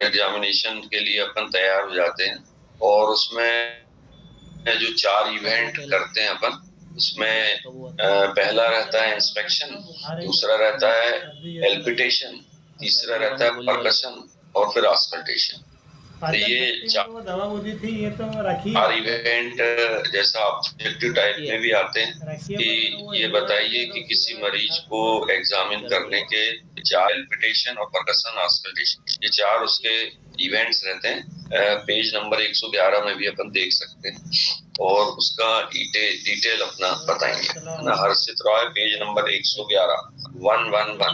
Examination के लिए अपन तैयार हो जाते हैं और उसमें जो 4 इवेंट करते हैं अपन, उसमें पहला रहता है इंस्पेक्शन, दूसरा रहता है एल्पिटेशन, तीसरा रहता है परकशन और फिर ऑस्कल्टेशन। तो ये 4 इवेंट जैसा ऑब्जेक्टिव टाइप में भी आते हैं कि ये बताइए कि किसी मरीज को एग्जामिन करने के 4 एल्पिटेशन और परकशन ऑस्कल्टेशन, ये 4 उसके इवेंट्स रहते हैं। पेज नंबर 111 में भी अपन देख सकते हैं और उसका डिटेल अपना बताएंगे। हर्षित रॉय, पेज नंबर 111, 111।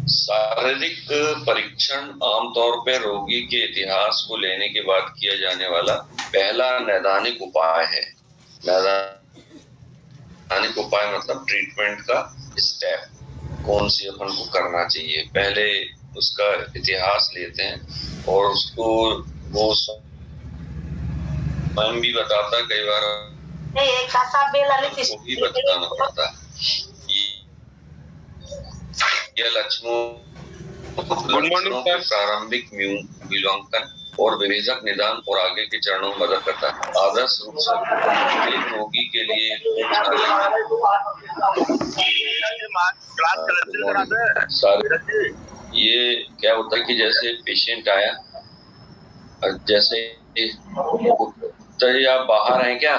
शारीरिक परीक्षण आमतौर पर रोगी के इतिहास को लेने के बाद किया जाने वाला पहला नैदानिक उपाय है। नैदानिक उपाय मतलब ट्रीटमेंट का स्टेप, कौन सी अपन को करना चाहिए। पहले उसका इतिहास लेते हैं और उसको वो स्वयं भी बताता, कई बार उसको भी बताना पड़ता है। यह लक्षणों के प्रारंभिक मूल्यांकन और विवेचक निदान और आगे के चरणों में मदद करता है। आदर्श रूप से एक रोगी के लिए ये क्या होता है कि जैसे पेशेंट आया, जैसे तो आप बाहर हैं क्या?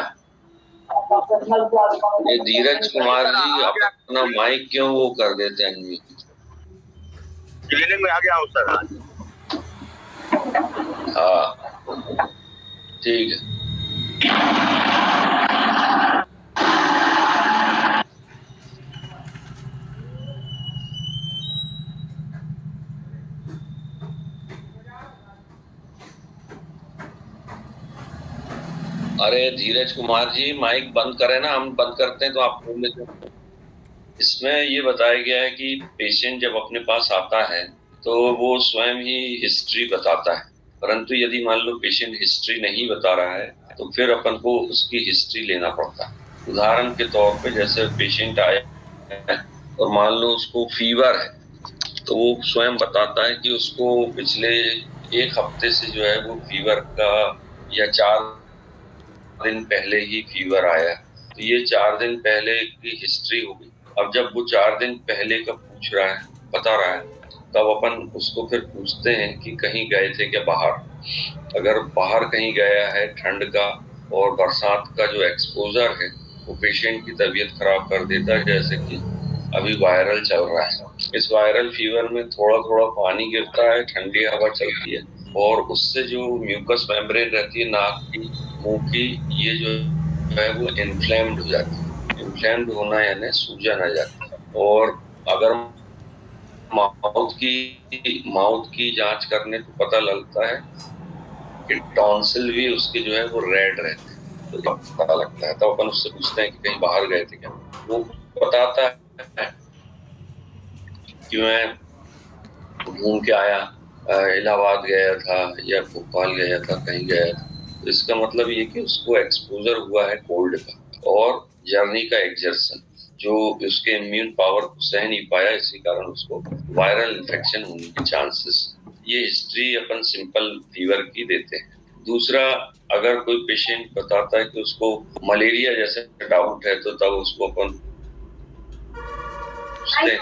ये धीरज कुमार जी अपना माइक क्यों वो कर देते हैं? क्लिनिक में आ गया हूँ सर। हाँ ठीक है। अरे धीरज कुमार जी माइक बंद करें ना, हम बंद करते हैं तो आप बोल लेते हैं। इसमें ये बताया गया है कि पेशेंट जब अपने पास आता है तो वो स्वयं ही हिस्ट्री बताता है, परंतु यदि मान लो पेशेंट हिस्ट्री नहीं बता रहा है तो फिर अपन को उसकी हिस्ट्री लेना पड़ता है। उदाहरण के तौर पे जैसे पेशेंट आया और मान लो उसको फीवर है तो वो स्वयं बताता है कि उसको पिछले 1 हफ्ते से जो है वो फीवर का, या 4 दिन पहले ही फीवर आया, तो ये 4 दिन पहले की हिस्ट्री होगी। अब जब वो 4 दिन पहले का पूछ रहा है, बता रहा है, तब अपन उसको फिर पूछते हैं कि कहीं गए थे क्या बाहर। अगर बाहर कहीं गया है ठंड का और बरसात का जो एक्सपोजर है वो पेशेंट की तबीयत खराब कर देता है, जैसे कि अभी वायरल चल रहा है। इस वायरल फीवर में थोड़ा थोड़ा पानी गिरता है, ठंडी हवा चलती है और उससे जो म्यूकस मेम्ब्रेन रहती है नाक की, मुंह की, ये जो है वो इन्फ्लेम्ड हो जाती है। इन्फ्लेम्ड होना यानी सूजन आ जाती है। और अगर माउथ की जांच करने तो पता लगता है कि टॉन्सिल भी उसके जो है वो रेड रहते हैं, तो पता लगता है। तो अपन उससे पूछते हैं कि कहीं बाहर गए थे क्या, वो बताता है कि मैं घूम के आया, इलाहाबाद गया था या भोपाल गया था, कहीं गया था। तो इसका मतलब ये कि उसको एक्सपोजर हुआ है कोल्ड का और जर्नी का एक्सर्शन, जो उसके इम्यून पावर को सह नहीं पाया, इसी कारण उसको वायरल इन्फेक्शन होने के चांसेस। ये हिस्ट्री अपन सिंपल फीवर की देते हैं। दूसरा, अगर कोई पेशेंट बताता है कि उसको मलेरिया जैसे डाउट है तो तब उसको अपन पूछते हैं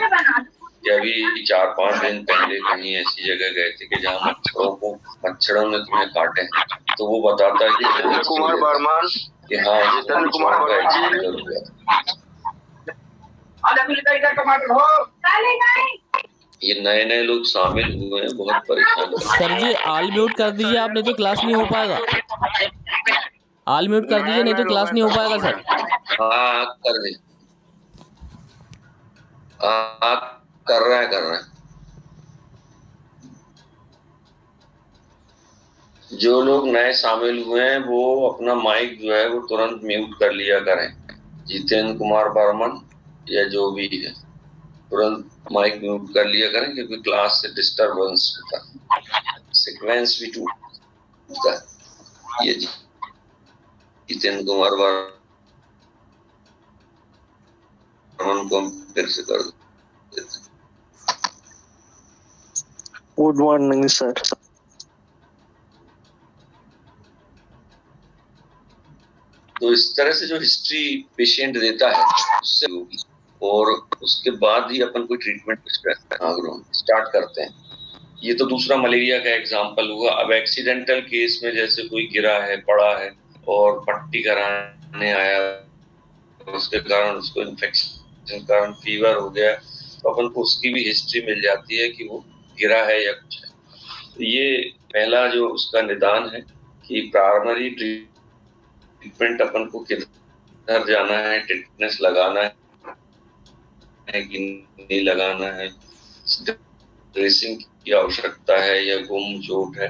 कि अभी 4-5 दिन पहले कहीं ऐसी जगह गए थे कि जहाँ मच्छरों ने तुम्हें काटे, तो वो बताता है कि कुमार बर्मन कि हाँ कुमार ये नए नए लोग शामिल हुए हैं, बहुत परेशान। सर जी ऑल म्यूट कर दीजिए आप, नहीं तो क्लास नहीं हो पाएगा। ऑल म्यूट कर दीजिए, नहीं तो क्लास नहीं हो पाएगा सर। हाँ कर दे, हाँ कर रहे हैं। जो लोग नए शामिल हुए हैं वो अपना माइक जो है वो तुरंत म्यूट कर लिया करें। जितेंद्र कुमार बर्मन या जो भी है, तुरंत माइक म्यूट कर लिया करें, क्योंकि क्लास से डिस्टरबेंस होता है, सीक्वेंस भी टूटता है। ये जितेंद्र कुमार बर्मन को हम फिर से कर देते हैं। Good morning sir. तो इस तरह से जो हिस्ट्री पेशेंट देता है उससे होगी, और उसके बाद ही अपन कोई ट्रीटमेंट स्टार्ट करते हैं। ये तो दूसरा मलेरिया का एग्जाम्पल हुआ। अब एक्सीडेंटल केस में जैसे कोई गिरा है, पड़ा है और पट्टी कराने आया, उसके कारण उसको इन्फेक्शन कारण फीवर हो गया, तो अपन को उसकी भी हिस्ट्री मिल जाती है कि वो गिरा है या कुछ है। तो ये पहला जो उसका निदान है कि प्राइमरी ट्रीटमेंट अपन को किधर जाना है, टिटनेस लगाना है कि नहीं लगाना है, ड्रेसिंग की आवश्यकता है या गुम चोट है,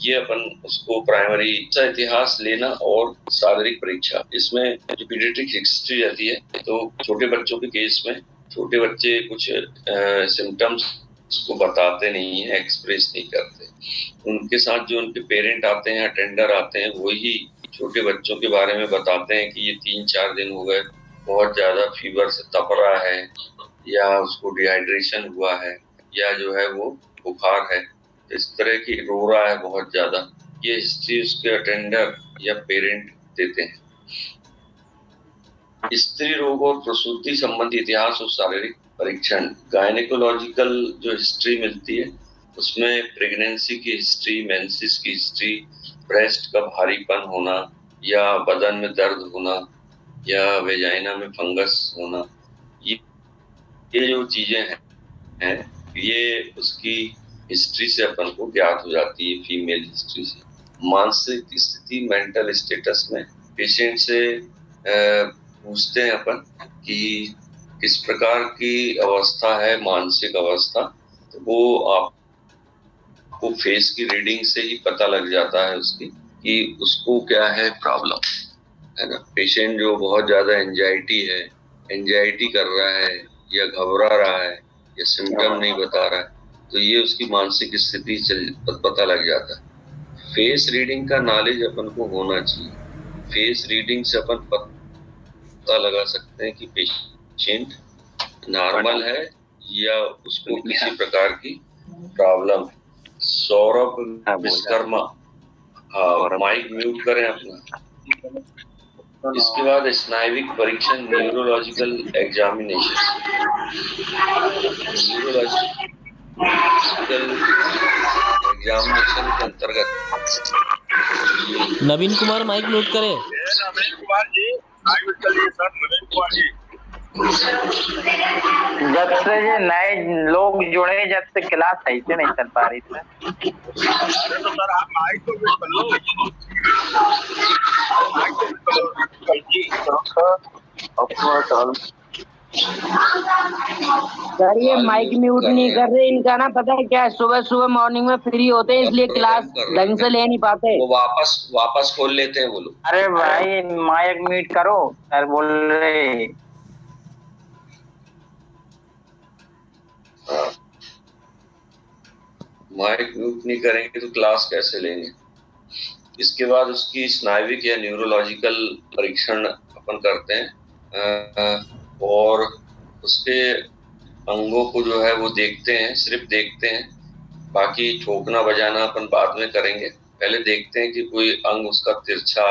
ये अपन उसको प्राइमरी इतिहास लेना और शारीरिक परीक्षा। इसमें जो पीडियाट्रिक हिस्ट्री रहती है, तो छोटे बच्चों के केस में छोटे बच्चे कुछ सिम्टम्स को बताते नहीं है, एक्सप्रेस नहीं करते। उनके साथ जो उनके पेरेंट आते हैं, अटेंडर आते हैं, वही छोटे बच्चों के बारे में बताते हैं कि ये 3-4 दिन हो गए बहुत ज्यादा फीवर से तप रहा है, या उसको डिहाइड्रेशन हुआ है, या जो है वो बुखार है, इस तरह की रो रहा है बहुत ज्यादा। ये हिस्ट्री उसके अटेंडर या पेरेंट देते हैं। स्त्री रोग और प्रसूति संबंधी इतिहास और शारीरिक परीक्षण, गायनेकोलॉजिकल जो हिस्ट्री मिलती है उसमें प्रेगनेंसी की हिस्ट्री, मेंसेस की हिस्ट्री, ब्रेस्ट का भारीपन होना या बदन में दर्द होना या वेजाइना में फंगस होना, ये जो चीजें हैं ये उसकी हिस्ट्री से अपन को ज्ञात हो जाती है, फीमेल हिस्ट्री से। मानसिक स्थिति, मेंटल स्टेटस में पेशेंट से पूछते हैं अपन कि किस प्रकार की अवस्था है, मानसिक अवस्था, तो वो आपको फेस की रीडिंग से ही पता लग जाता है उसकी कि उसको क्या है प्रॉब्लम, है ना। पेशेंट जो बहुत ज्यादा एंजाइटी कर रहा है या घबरा रहा है या सिम्टम नहीं बता रहा है, तो ये उसकी मानसिक स्थिति से पता लग जाता है। फेस रीडिंग का नॉलेज अपन को होना चाहिए। फेस रीडिंग से अपन पता लगा सकते हैं कि पेशेंट नॉर्मल है या उसको किसी प्रकार की प्रॉब्लम है। सौरभ विश्वकर्मा, हाँ, माइक म्यूट करें अपना। इसके बाद स्नायुविक परीक्षण, न्यूरोलॉजिकल एग्जामिनेशन। न्यूरोलॉजिकल एग्जामिनेशन के अंतर्गत नवीन कुमार माइक म्यूट करें। नवीन कुमार जी आगे चलिए सर। नवीन कुमार जी, जब से ये नए लोग जुड़े, जब से क्लास सही से नहीं चल पा रही सर। अरे तो सर आप माइक तो म्यूट कर लो। माइक तो म्यूट कर लो। सर ये माइक म्यूट नहीं कर रहे, इनका ना पता है क्या, सुबह सुबह मॉर्निंग में फ्री होते हैं इसलिए क्लास ढंग से ले नहीं पाते। वो वापस खोल लेते हैं वो लोग। अरे भाई माइक म्यूट करो, सर बोल रहे। माइक म्यूट नहीं करेंगे तो क्लास कैसे लेंगे। इसके बाद उसकी स्नायुविक या न्यूरोलॉजिकल परीक्षण अपन करते हैं, और उसके अंगों को जो है वो देखते हैं, सिर्फ देखते हैं, बाकी ठोकना बजाना अपन बाद में करेंगे। पहले देखते हैं कि कोई अंग उसका तिरछा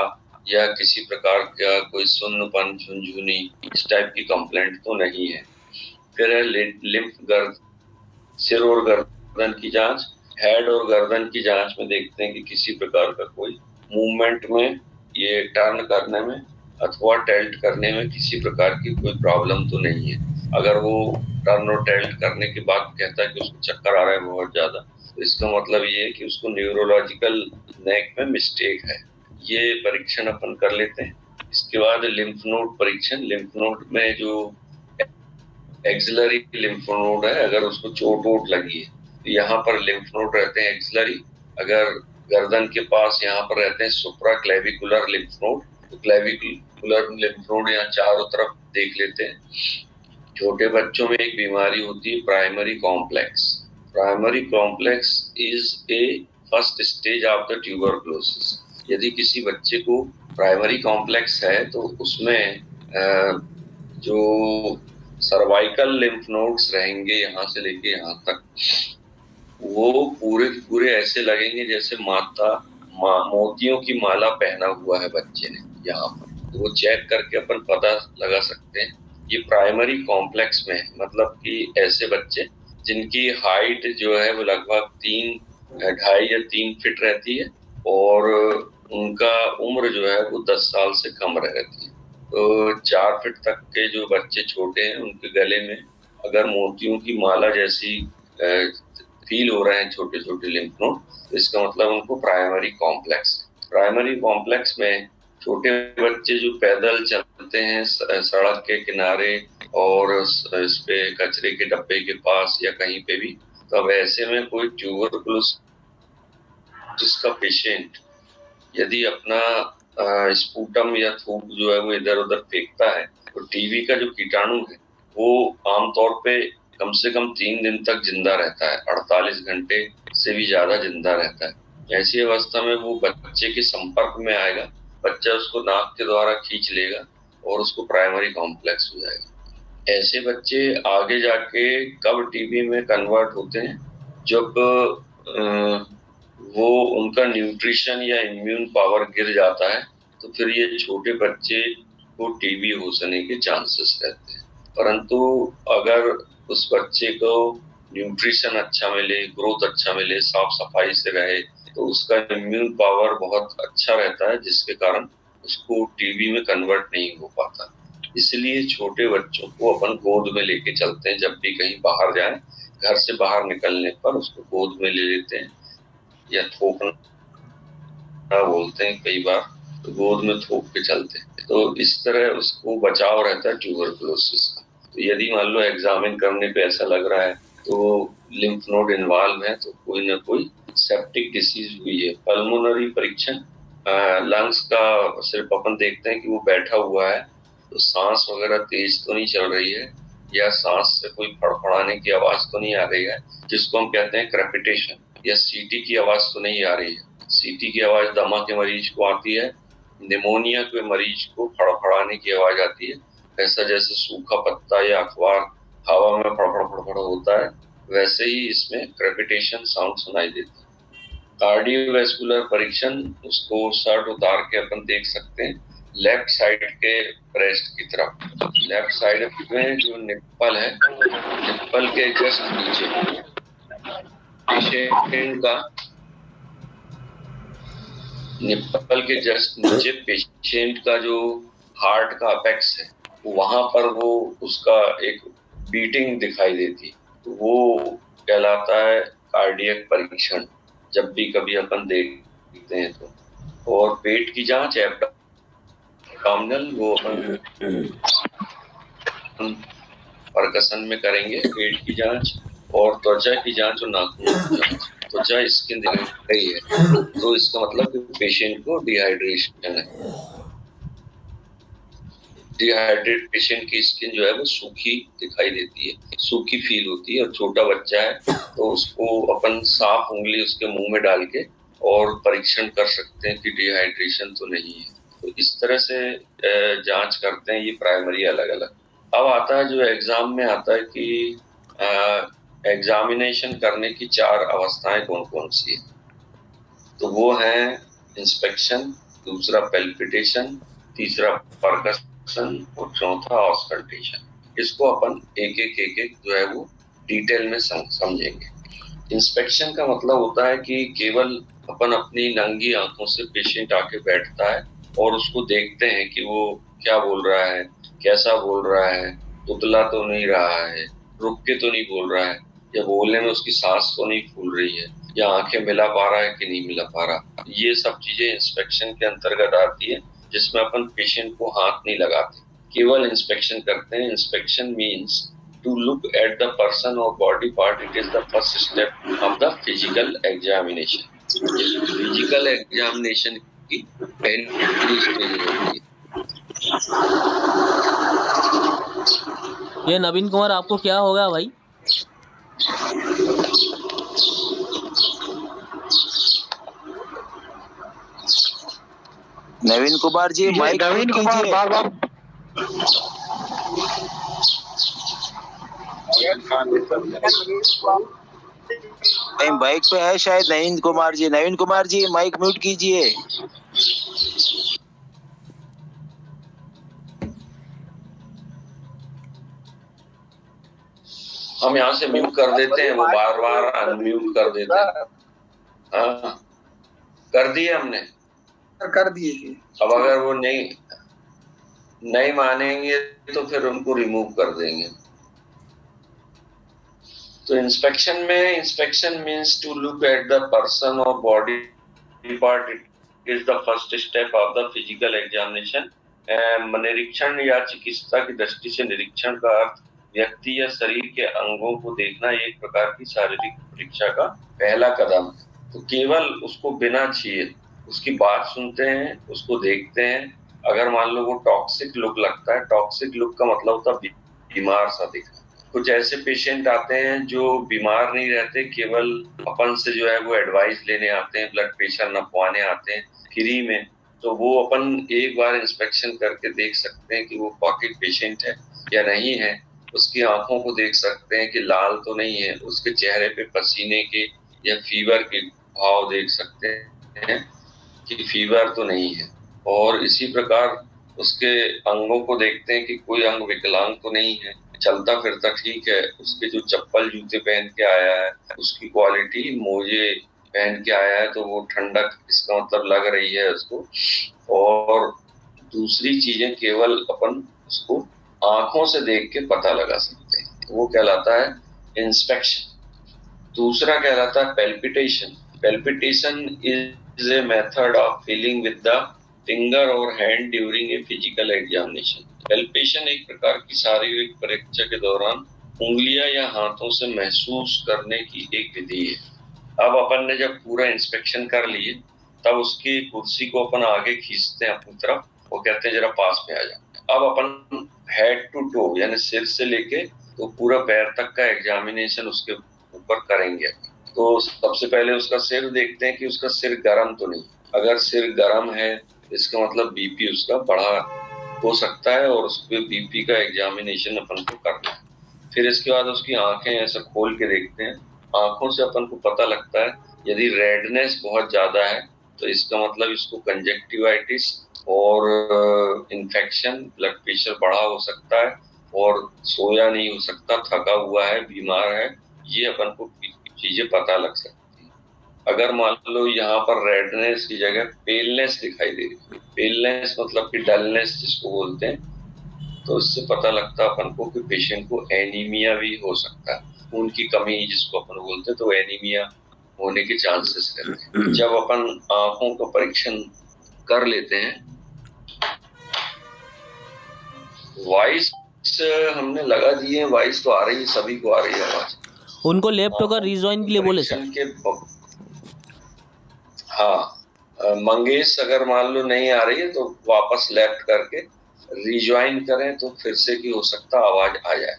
या किसी प्रकार का कोई सुन्नपन, झुनझुनी, इस टाइप की कंप्लेंट तो नहीं है। फिर है लिम्फ गर्द, सिर और गर्दन की जांच। हेड और गर्दन की जांच में देखते हैं कि किसी प्रकार का कोई मूवमेंट में, ये टर्न करने में अथवा टेल्ट करने में किसी प्रकार की कोई प्रॉब्लम तो नहीं है। अगर वो टर्न और टेल्ट करने के बाद कहता है कि उसको चक्कर आ रहा है बहुत ज्यादा, तो इसका मतलब ये है कि उसको न्यूरोलॉजिकल नेक में मिस्टेक है। ये परीक्षण अपन कर लेते हैं। इसके बाद लिम्फ नोड परीक्षण। लिम्फ नोड में जो एक्सिलरी लिम्फ नोड है, अगर उसको चोट वोट लगी है तो यहाँ पर लिम्फ नोड रहते हैं एक्सिलरी। अगर गर्दन के पास यहाँ पर रहते हैं सुप्रा क्लेविकुलर लिम्फ नोड, तो क्लेविकुलर लिम्फ नोड यहाँ चारों तरफ देख लेते हैं। छोटे बच्चों में एक बीमारी होती है primary complex. Primary complex is a first stage of the tuberculosis. यदि किसी बच्चे को प्राइमरी कॉम्प्लेक्स है तो उसमें जो सर्वाइकल लिम्फ नोड्स रहेंगे यहाँ से लेके यहाँ तक, वो पूरे पूरे ऐसे लगेंगे जैसे मोतियों की माला पहना हुआ है बच्चे ने यहाँ पर। तो वो चेक करके अपन पता लगा सकते हैं। ये प्राइमरी कॉम्प्लेक्स में है, मतलब कि ऐसे बच्चे जिनकी हाइट जो है वो लगभग 2.5 या 3 फीट रहती है और उनका उम्र जो है वो 10 साल से कम रहती है। तो 4 फीट तक के जो बच्चे छोटे हैं उनके गले में अगर मोतियों की माला जैसी फील हो रहे हैं छोटे छोटे लिम्फ नोड, तो इसका मतलब उनको प्राइमरी कॉम्प्लेक्स। प्राइमरी कॉम्प्लेक्स में छोटे बच्चे जो पैदल चलते हैं सड़क के किनारे और इस पे कचरे के डब्बे के पास या कहीं पे भी, तब ऐसे में कोई ट्यूबरकुलोसिस का पेशेंट यदि अपना स्पूटम या थूक जो है वो इधर उधर फेंकता है तो टीबी का जो कीटाणु है वो आमतौर पे कम से कम 3 दिन तक जिंदा रहता है, 48 घंटे से भी ज्यादा जिंदा रहता है। ऐसी अवस्था में वो बच्चे के संपर्क में आएगा, बच्चा उसको नाक के द्वारा खींच लेगा और उसको प्राइमरी कॉम्प्लेक्स हो जाएगा। ऐसे बच्चे आगे जाके कब टीबी में कन्वर्ट होते हैं, जब वो उनका न्यूट्रिशन या इम्यून पावर गिर जाता है, तो फिर ये छोटे बच्चे को टीबी होने के चांसेस रहते हैं। परंतु अगर उस बच्चे को न्यूट्रिशन अच्छा मिले, ग्रोथ अच्छा मिले, साफ सफाई से रहे, तो उसका इम्यून पावर बहुत अच्छा रहता है, जिसके कारण उसको टीबी में कन्वर्ट नहीं हो पाता। इसलिए छोटे बच्चों को अपन गोद में लेके चलते हैं। जब भी कहीं बाहर जाएं, घर से बाहर निकलने पर उसको गोद में ले लेते हैं या थोपना बोलते हैं कई बार, तो गोद में थोप के चलते हैं। तो इस तरह उसको बचाव रहता है ट्यूबरकुलोसिस का। तो यदि मान लो एग्जामिन करने पे ऐसा लग रहा है तो लिम्फ नोड इन्वॉल्व है, तो कोई ना कोई सेप्टिक डिसीज हुई है। पल्मोनरी परीक्षण, लंग्स का सिर्फ अपन देखते हैं कि वो बैठा हुआ है, तो सांस वगैरह तेज तो नहीं चल रही है या सांस से कोई फड़फड़ाने की आवाज तो नहीं आ रही है, जिसको हम कहते हैं क्रेपिटेशन, या सीटी की आवाज तो नहीं आ रही है। सीटी की आवाज दमा के मरीज को आती है, निमोनिया के मरीज को फड़फड़ाने की आवाज आती है। ऐसा जैसे सूखा पत्ता या अखबार हवा में फड़फड़ फड़फड़ होता है, वैसे ही इसमें क्रेपिटेशन साउंड सुनाई देती है। कार्डियोवैस्कुलर परीक्षण, उसको शर्ट उतार के अपन देख सकते हैं लेफ्ट साइड के ब्रेस्ट की तरफ। लेफ्ट साइड में जो निप्पल है, निप्पल के जस्ट नीचे पेशेंट का, निप्पल के जस्ट नीचे पेशेंट का जो हार्ट का अपेक्स है, वहां पर वो उसका एक बीटिंग दिखाई देती, तो वो कहलाता है कार्डियक परीक्षण, जब भी कभी अपन देखते हैं तो। और पेट की जांच, एब्डोमिनल, वो परकसन में करेंगे पेट की जांच। और त्वचा की जांच और नाखून की जांच। त्वचा स्किन दिख रही है तो इसका मतलब कि पेशेंट को डिहाइड्रेशन है। डिहाइड्रेट पेशेंट की स्किन जो है वो सूखी दिखाई देती है, सूखी फील होती है। और छोटा बच्चा है तो उसको अपन साफ उंगली उसके मुंह में डाल के और परीक्षण कर सकते हैं कि डिहाइड्रेशन तो नहीं है। तो इस तरह से जांच करते हैं ये प्राइमरी अलग अलग। अब आता है जो एग्जाम में आता है कि एग्जामिनेशन करने की 4 अवस्थाएं कौन कौन सी है, तो वो है इंस्पेक्शन, दूसरा पैल्पिटेशन, तीसरा परकशन और चौथा ऑस्कल्टेशन। इसको अपन एक एक जो है वो डिटेल में समझेंगे। इंस्पेक्शन का मतलब होता है कि केवल अपन अपनी नंगी आंखों से पेशेंट आके बैठता है और उसको देखते हैं कि वो क्या बोल रहा है, कैसा बोल रहा है, उतला तो नहीं रहा है, रुक के तो नहीं बोल रहा है, या बोलने में उसकी सांस तो नहीं फूल रही है, या आंखें मिला पा रहा है कि नहीं मिला पा रहा। ये सब चीजें इंस्पेक्शन के अंतर्गत आती है, जिसमें अपन पेशेंट को हाथ नहीं लगाते, केवल इंस्पेक्शन करते हैं। Inspection means to look at the person or body part. It is the first step of the physical examination. Physical examination की पहली स्टेज होती है। ये नवीन कुमार आपको क्या होगा भाई? नवीन कुमार जी, माइक नवीन कुमार बार-बार कहीं बाइक पे है शायद नवीन कुमार जी। नवीन कुमार जी माइक म्यूट कीजिए। हम यहाँ से म्यूट कर देते हैं, वो बार बार अनम्यूट कर देते हैं। हाँ, कर दिए हमने, कर दिए जी। अब अगर वो नहीं मानेंगे तो फिर उनको रिमूव कर देंगे। तो inspection means to look at the person और body part. It is the first step of the physical examination. निरीक्षण या चिकित्सा की दृष्टि से निरीक्षण का अर्थ व्यक्ति या शरीर के अंगों को देखना एक प्रकार की शारीरिक परीक्षा का पहला कदम। तो केवल उसको बिना छुए उसकी बात सुनते हैं, उसको देखते हैं। अगर मान लो वो टॉक्सिक लुक लगता है, टॉक्सिक लुक का मतलब होता है बीमार सा दिखना। कुछ ऐसे पेशेंट आते हैं जो बीमार नहीं रहते, केवल अपन से जो है वो एडवाइस लेने आते हैं, ब्लड प्रेशर नपवाने आते हैं फ्री में। तो वो अपन एक बार इंस्पेक्शन करके देख सकते हैं कि वो वाकई पेशेंट है या नहीं है। उसकी आंखों को देख सकते हैं कि लाल तो नहीं है, उसके चेहरे पे पसीने के या फीवर के भाव देख सकते हैं कि फीवर तो नहीं है। और इसी प्रकार उसके अंगों को देखते हैं कि कोई अंग विकलांग तो नहीं है, चलता फिरता ठीक है। उसके जो चप्पल जूते पहन के आया है, उसकी क्वालिटी, मोजे पहन के आया है तो वो ठंडक इसका मतलब लग रही है उसको। और दूसरी चीजें केवल अपन उसको आंखों से देख के पता लगा सकते हैं, वो कहलाता है इंस्पेक्शन। दूसरा कहलाता है palpitation. Palpitation is a method of feeling with the finger और hand during a physical examination. Palpation एक प्रकार की शारीरिक परीक्षा के दौरान उंगलियां या हाथों से महसूस करने की एक विधि है। अब अपन ने जब पूरा इंस्पेक्शन कर लिए तब उसकी कुर्सी को अपन आगे खींचते हैं अपनी तरफ, वो कहते हैं जरा पास में आ जा। अब अपन हेड टू टो यानी सिर से लेके तो पूरा पैर तक का एग्जामिनेशन उसके ऊपर करेंगे। तो सबसे पहले उसका सिर देखते हैं कि उसका सिर गर्म तो नहीं। अगर सिर गर्म है इसका मतलब बीपी उसका बढ़ा हो सकता है और उसके बीपी का एग्जामिनेशन अपन को करना है। फिर इसके बाद उसकी आंखें ऐसे खोल के देखते हैं। आंखों से अपन को पता लगता है यदि रेडनेस बहुत ज्यादा है तो इसका मतलब इसको कंजक्टिवाइटिस और इन्फेक्शन, ब्लड प्रेशर बढ़ा हो सकता है और सोया नहीं हो सकता, थका हुआ है, बीमार है, ये अपन को चीजें पता लग सकती है। अगर मान लो यहाँ पर रेडनेस की जगह पेलनेस दिखाई दे रही है, पेलनेस मतलब कि डलनेस जिसको बोलते हैं, तो इससे पता लगता है अपन को कि पेशेंट को एनीमिया भी हो सकता है, खून की कमी जिसको अपन बोलते हैं, तो एनीमिया होने के चांसेस रहते हैं। जब अपन आंखों का परीक्षण कर लेते हैं, वॉइस हमने लगा दिए, वॉइस तो आ रही है, सभी को आ रही है आवाज। उनको लैपटॉप का रिजॉइन के लिए बोले सर। हाँ, मंगेश अगर मान लो नहीं आ रही है तो वापस लेफ्ट करके रिज्वाइन करें तो फिर से की हो सकता आवाज आ जाए।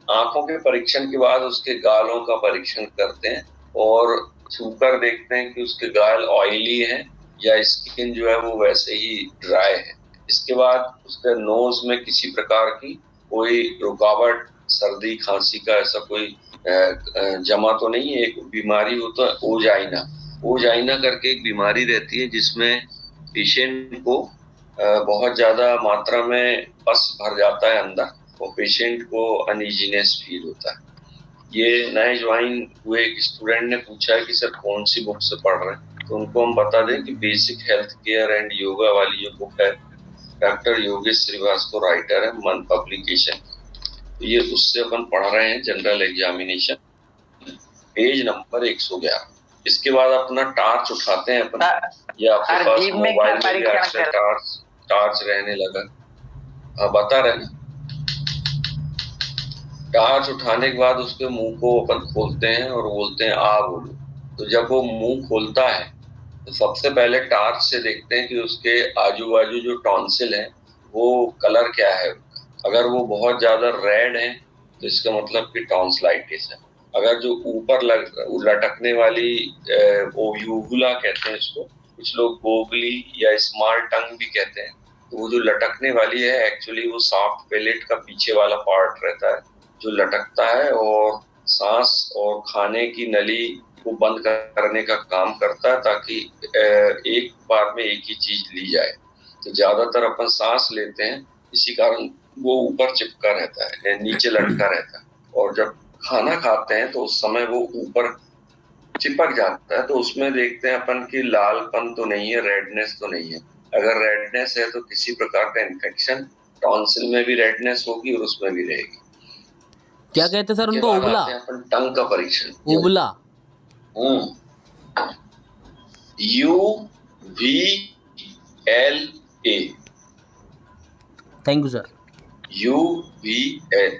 आंखों के परीक्षण के बाद उसके गालों का परीक्षण करते हैं और छूकर देखते हैं कि उसके गाल ऑयली हैं या स्किन जो है वो वैसे ही ड्राई है। इसके बाद उसके नोज में किसी प्रकार की कोई रुकावट, सर्दी खांसी का ऐसा कोई जमा तो नहीं है। एक बीमारी हो तो ओजाइना, ओजाइना करके एक बीमारी रहती है जिसमें पेशेंट को बहुत ज्यादा मात्रा में पस भर जाता है अंदर और पेशेंट को अनइजीनेस फील होता है। ये नए ज्वाइन हुए एक स्टूडेंट ने पूछा है कि सर कौन सी बुक से पढ़ रहे हैं, तो उनको हम बता दें कि basic health care and yoga वाली जो बुक है, डॉक्टर योगेश श्रीवास्तव राइटर है, मन पब्लिकेशन, तो ये उससे अपन पढ़ रहे हैं जनरल एग्जामिनेशन, पेज नंबर 111। इसके बाद अपना टार्च उठाते हैं अपन, या आपके पास मोबाइल में भी टार्च रहने लगा। हाँ, बता रहे ना। टार्च उठाने के बाद उसके मुंह को अपन खोलते हैं और बोलते हैं आ बोलो। तो जब वो मुंह खोलता है तो सबसे पहले टार्च से देखते हैं कि उसके आजू बाजू जो टॉन्सिल है वो कलर क्या है। अगर वो बहुत ज्यादा रेड है तो इसका मतलब कि टॉन्सिलाइटिस है। अगर जो ऊपर लटकने वाली ओव्यूबुला कहते हैं इसको, कुछ लोग गोगली या स्मॉल टंग भी कहते हैं, तो वो जो लटकने वाली है एक्चुअली वो सॉफ्ट पैलेट का पीछे वाला पार्ट रहता है जो लटकता है और सांस और खाने की नली वो बंद करने का काम करता है, ताकि एक बार में एक ही चीज ली जाए। तो ज्यादातर अपन सांस लेते हैं, इसी कारण वो ऊपर चिपका रहता है, नीचे लटका रहता है। और जब खाना खाते हैं तो उस समय वो ऊपर चिपक जाता है। तो उसमें देखते हैं अपन की लालपन तो नहीं है, रेडनेस तो नहीं है। अगर रेडनेस है तो किसी प्रकार का इन्फेक्शन, टॉन्सिल में भी रेडनेस होगी और उसमें भी रहेगी। क्या कहते हैं सर के उनको? बाद उबला? आते हैं अपन टंग का परीक्षण। उबला? UVLA। Thank you sir. UVLA,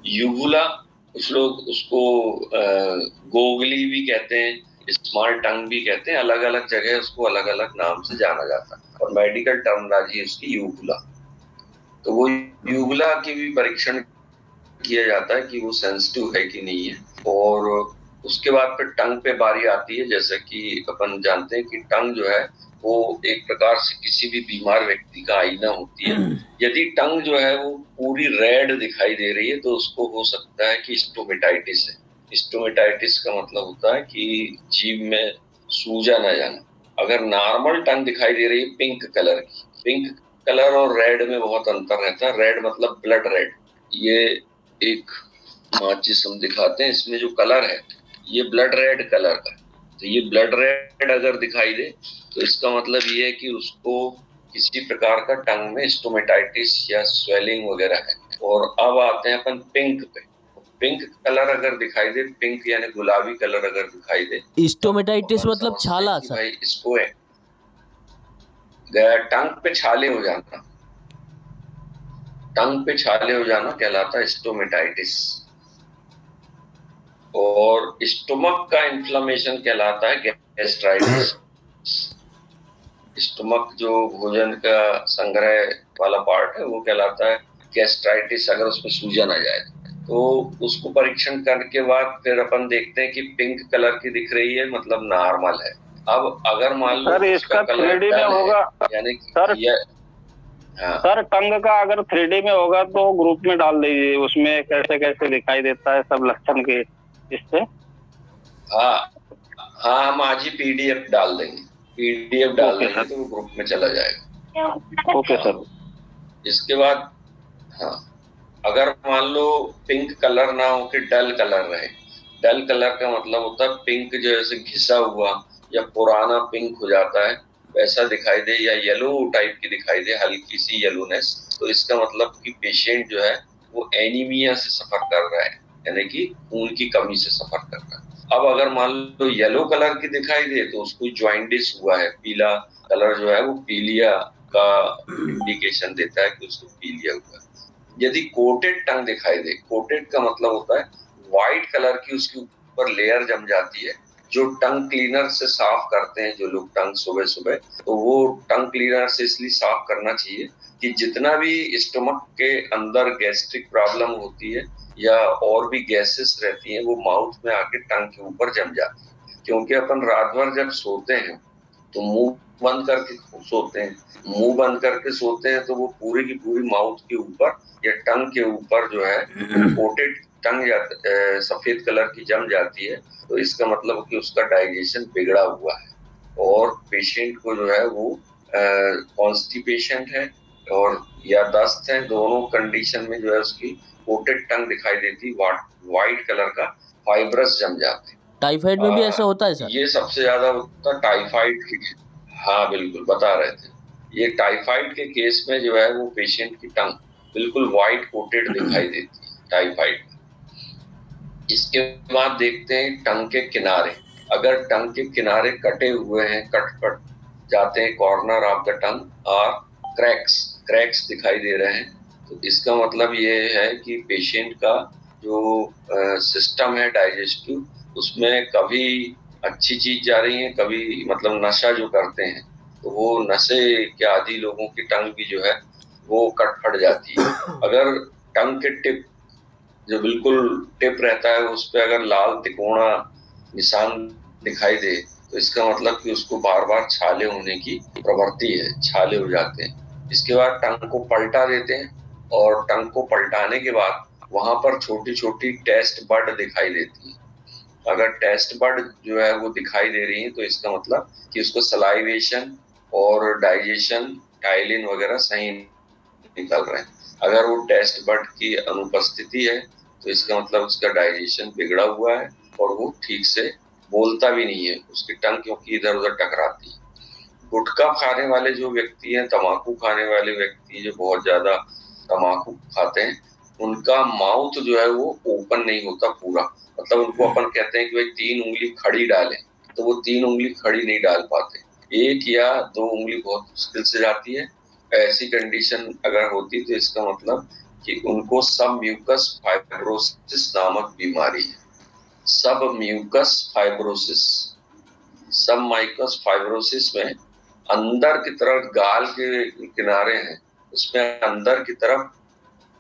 यूबुला। कुछ लोग उसको गोगली भी कहते हैं, स्मॉल टंग भी कहते हैं। अलग अलग जगह उसको अलग अलग नाम से जाना जाता है, और मेडिकल टर्मिनोलॉजी उसकी यूबुला। तो वो यूबुला की भी परीक्षण किया जाता है कि वो सेंसिटिव है कि नहीं है। और उसके बाद फिर टंग पे बारी आती है। जैसे कि अपन जानते हैं कि टंग जो है वो एक प्रकार से किसी भी बीमार व्यक्ति का आईना होती है। यदि टंग जो है वो पूरी रेड दिखाई दे रही है तो उसको हो सकता है कि स्टोमेटाइटिस है। स्टोमेटाइटिस का मतलब होता है कि जीभ में सूजा न जाना। अगर नॉर्मल टंग दिखाई दे रही है पिंक कलर की, पिंक कलर और रेड में बहुत अंतर रहता है। रेड मतलब ब्लड रेड। ये एक माचिस हम दिखाते हैं, इसमें जो कलर है ये ब्लड रेड कलर का। तो ये ब्लड रेड अगर दिखाई दे तो इसका मतलब ये है कि उसको किसी प्रकार का टंग में स्टोमेटाइटिस या स्वेलिंग वगैरह है। और अब आते हैं अपन पिंक पे। पिंक कलर अगर दिखाई दे, पिंक यानी गुलाबी कलर अगर दिखाई दे, स्टोमेटाइटिस मतलब छाला कि सर? भाई इसको है टंग पे छाले हो जाना। टंग पे छाले हो जाना कहलाता है स्टोमेटाइटिस। और स्टोमक का इन्फ्लेमेशन कहलाता है गैस्ट्राइटिस। स्टोमक जो भोजन का संग्रह वाला पार्ट है वो कहलाता है गैस्ट्राइटिस, अगर उसमें सूजन आ जाए तो। उसको परीक्षण करने के बाद फिर अपन देखते हैं कि पिंक कलर की दिख रही है, मतलब नॉर्मल है। अब अगर मान लो सर इसका 3D में होगा, यानी सर हाँ सर टंग का अगर 3D में होगा तो ग्रुप में डाल दीजिए, उसमें कैसे कैसे दिखाई देता है सब लक्षण के इससे। हाँ हाँ, हम आज ही PDF डाल देंगे। PDF डाल देंगे तो वो ग्रुप में चला जाएगा। Okay sir. इसके बाद हाँ, अगर मान लो पिंक कलर ना हो के डल कलर रहे। डल कलर का मतलब होता है पिंक जो ऐसे घिसा हुआ या पुराना पिंक हो जाता है वैसा दिखाई दे, या येलो टाइप की दिखाई दे, हल्की सी येलोनेस, तो इसका मतलब कि पेशेंट जो है वो एनीमिया से सफर कर रहा है, यानी कि खून की कमी से सफर कर रहा है। अब अगर मान लो येलो कलर की दिखाई दे तो उसको ज्वाइंटिस हुआ है। पीला कलर जो है वो पीलिया का इंडिकेशन देता है कि उसको पीलिया हुआ है। यदि कोटेड टंग दिखाई दे, कोटेड का मतलब होता है व्हाइट कलर की उसके ऊपर लेयर जम जाती है। जो टंग क्लीनर से साफ करते हैं जो लोग टंग सुबह सुबह, तो वो टंग क्लीनर से इसलिए साफ करना चाहिए कि जितना भी स्टमक के अंदर गैस्ट्रिक प्रॉब्लम होती है या और भी गैसेस रहती हैं वो माउथ में आके टंग के ऊपर जम जाती है। क्योंकि अपन रात भर जब सोते हैं तो मुंह बंद करके सोते हैं। मुंह बंद करके सोते हैं तो वो पूरी की पूरी माउथ के ऊपर या टंग के ऊपर जो है कोटेड टंग या सफेद कलर की जम जाती है। तो इसका मतलब कि उसका डाइजेशन बिगड़ा हुआ है और पेशेंट को जो है वो कॉन्स्टिपेशन है और या दस्त है। दोनों कंडीशन में जो है उसकी कोटेड टंग दिखाई देती, व्हाइट कलर का फाइब्रस जम जाते। टाइफाइड में भी ऐसा होता है सर? ये सबसे ज्यादा होता है टाइफाइड की। हाँ बिल्कुल, बता रहे थे। ये टाइफाइड के केस में जो है वो पेशेंट की टंग बिल्कुल व्हाइट कोटेड दिखाई देती है टाइफाइड। इसके बाद देखते हैं टंग के किनारे। अगर टंग के किनारे कटे हुए हैं, कट जाते हैं, कॉर्नर ऑफ द टंग और क्रैक्स दिखाई दे रहे हैं, तो इसका मतलब ये है कि पेशेंट का जो सिस्टम है डाइजेस्टिव, उसमें कभी अच्छी चीज जा रही है, कभी मतलब नशा जो करते हैं तो वो नशे के आदि लोगों की टंग भी जो है वो कट फट जाती है। अगर टंग के टिप जो बिल्कुल टिप रहता है उस पे अगर लाल तिकोना निशान दिखाई दे तो इसका मतलब कि उसको बार बार छाले होने की प्रवृत्ति है, छाले हो जाते हैं। इसके बाद टंग को पलटा देते हैं और टंग को पलटाने के बाद वहां पर छोटी छोटी टेस्ट बड दिखाई देती है। अगर टेस्ट बड जो है वो दिखाई दे रही है तो इसका मतलब कि उसको सलाइवेशन और डाइजेशन, टाइलिन वगैरह सही निकल रहे हैं। अगर वो टेस्ट बड की अनुपस्थिति है तो इसका मतलब उसका डाइजेशन बिगड़ा हुआ है और वो ठीक से बोलता भी नहीं है, उसकी टंग क्योंकि इधर उधर टकराती है। गुटखा खाने वाले जो व्यक्ति हैं, तम्बाकू खाने वाले व्यक्ति जो बहुत ज्यादा तम्बाकू खाते हैं, उनका माउथ जो है वो ओपन नहीं होता पूरा। मतलब उनको अपन कहते हैं कि भाई 3 उंगली खड़ी डालें, तो वो 3 उंगली खड़ी नहीं डाल पाते, 1 या 2 उंगली बहुत मुश्किल से जाती है। ऐसी कंडीशन अगर होती तो इसका मतलब कि उनको सब म्यूकस फाइब्रोसिस नामक बीमारी है। सब म्यूकस फाइब्रोसिस, सब माइकस फाइब्रोसिस में अंदर की तरफ गाल के किनारे हैं, उसमें अंदर की तरफ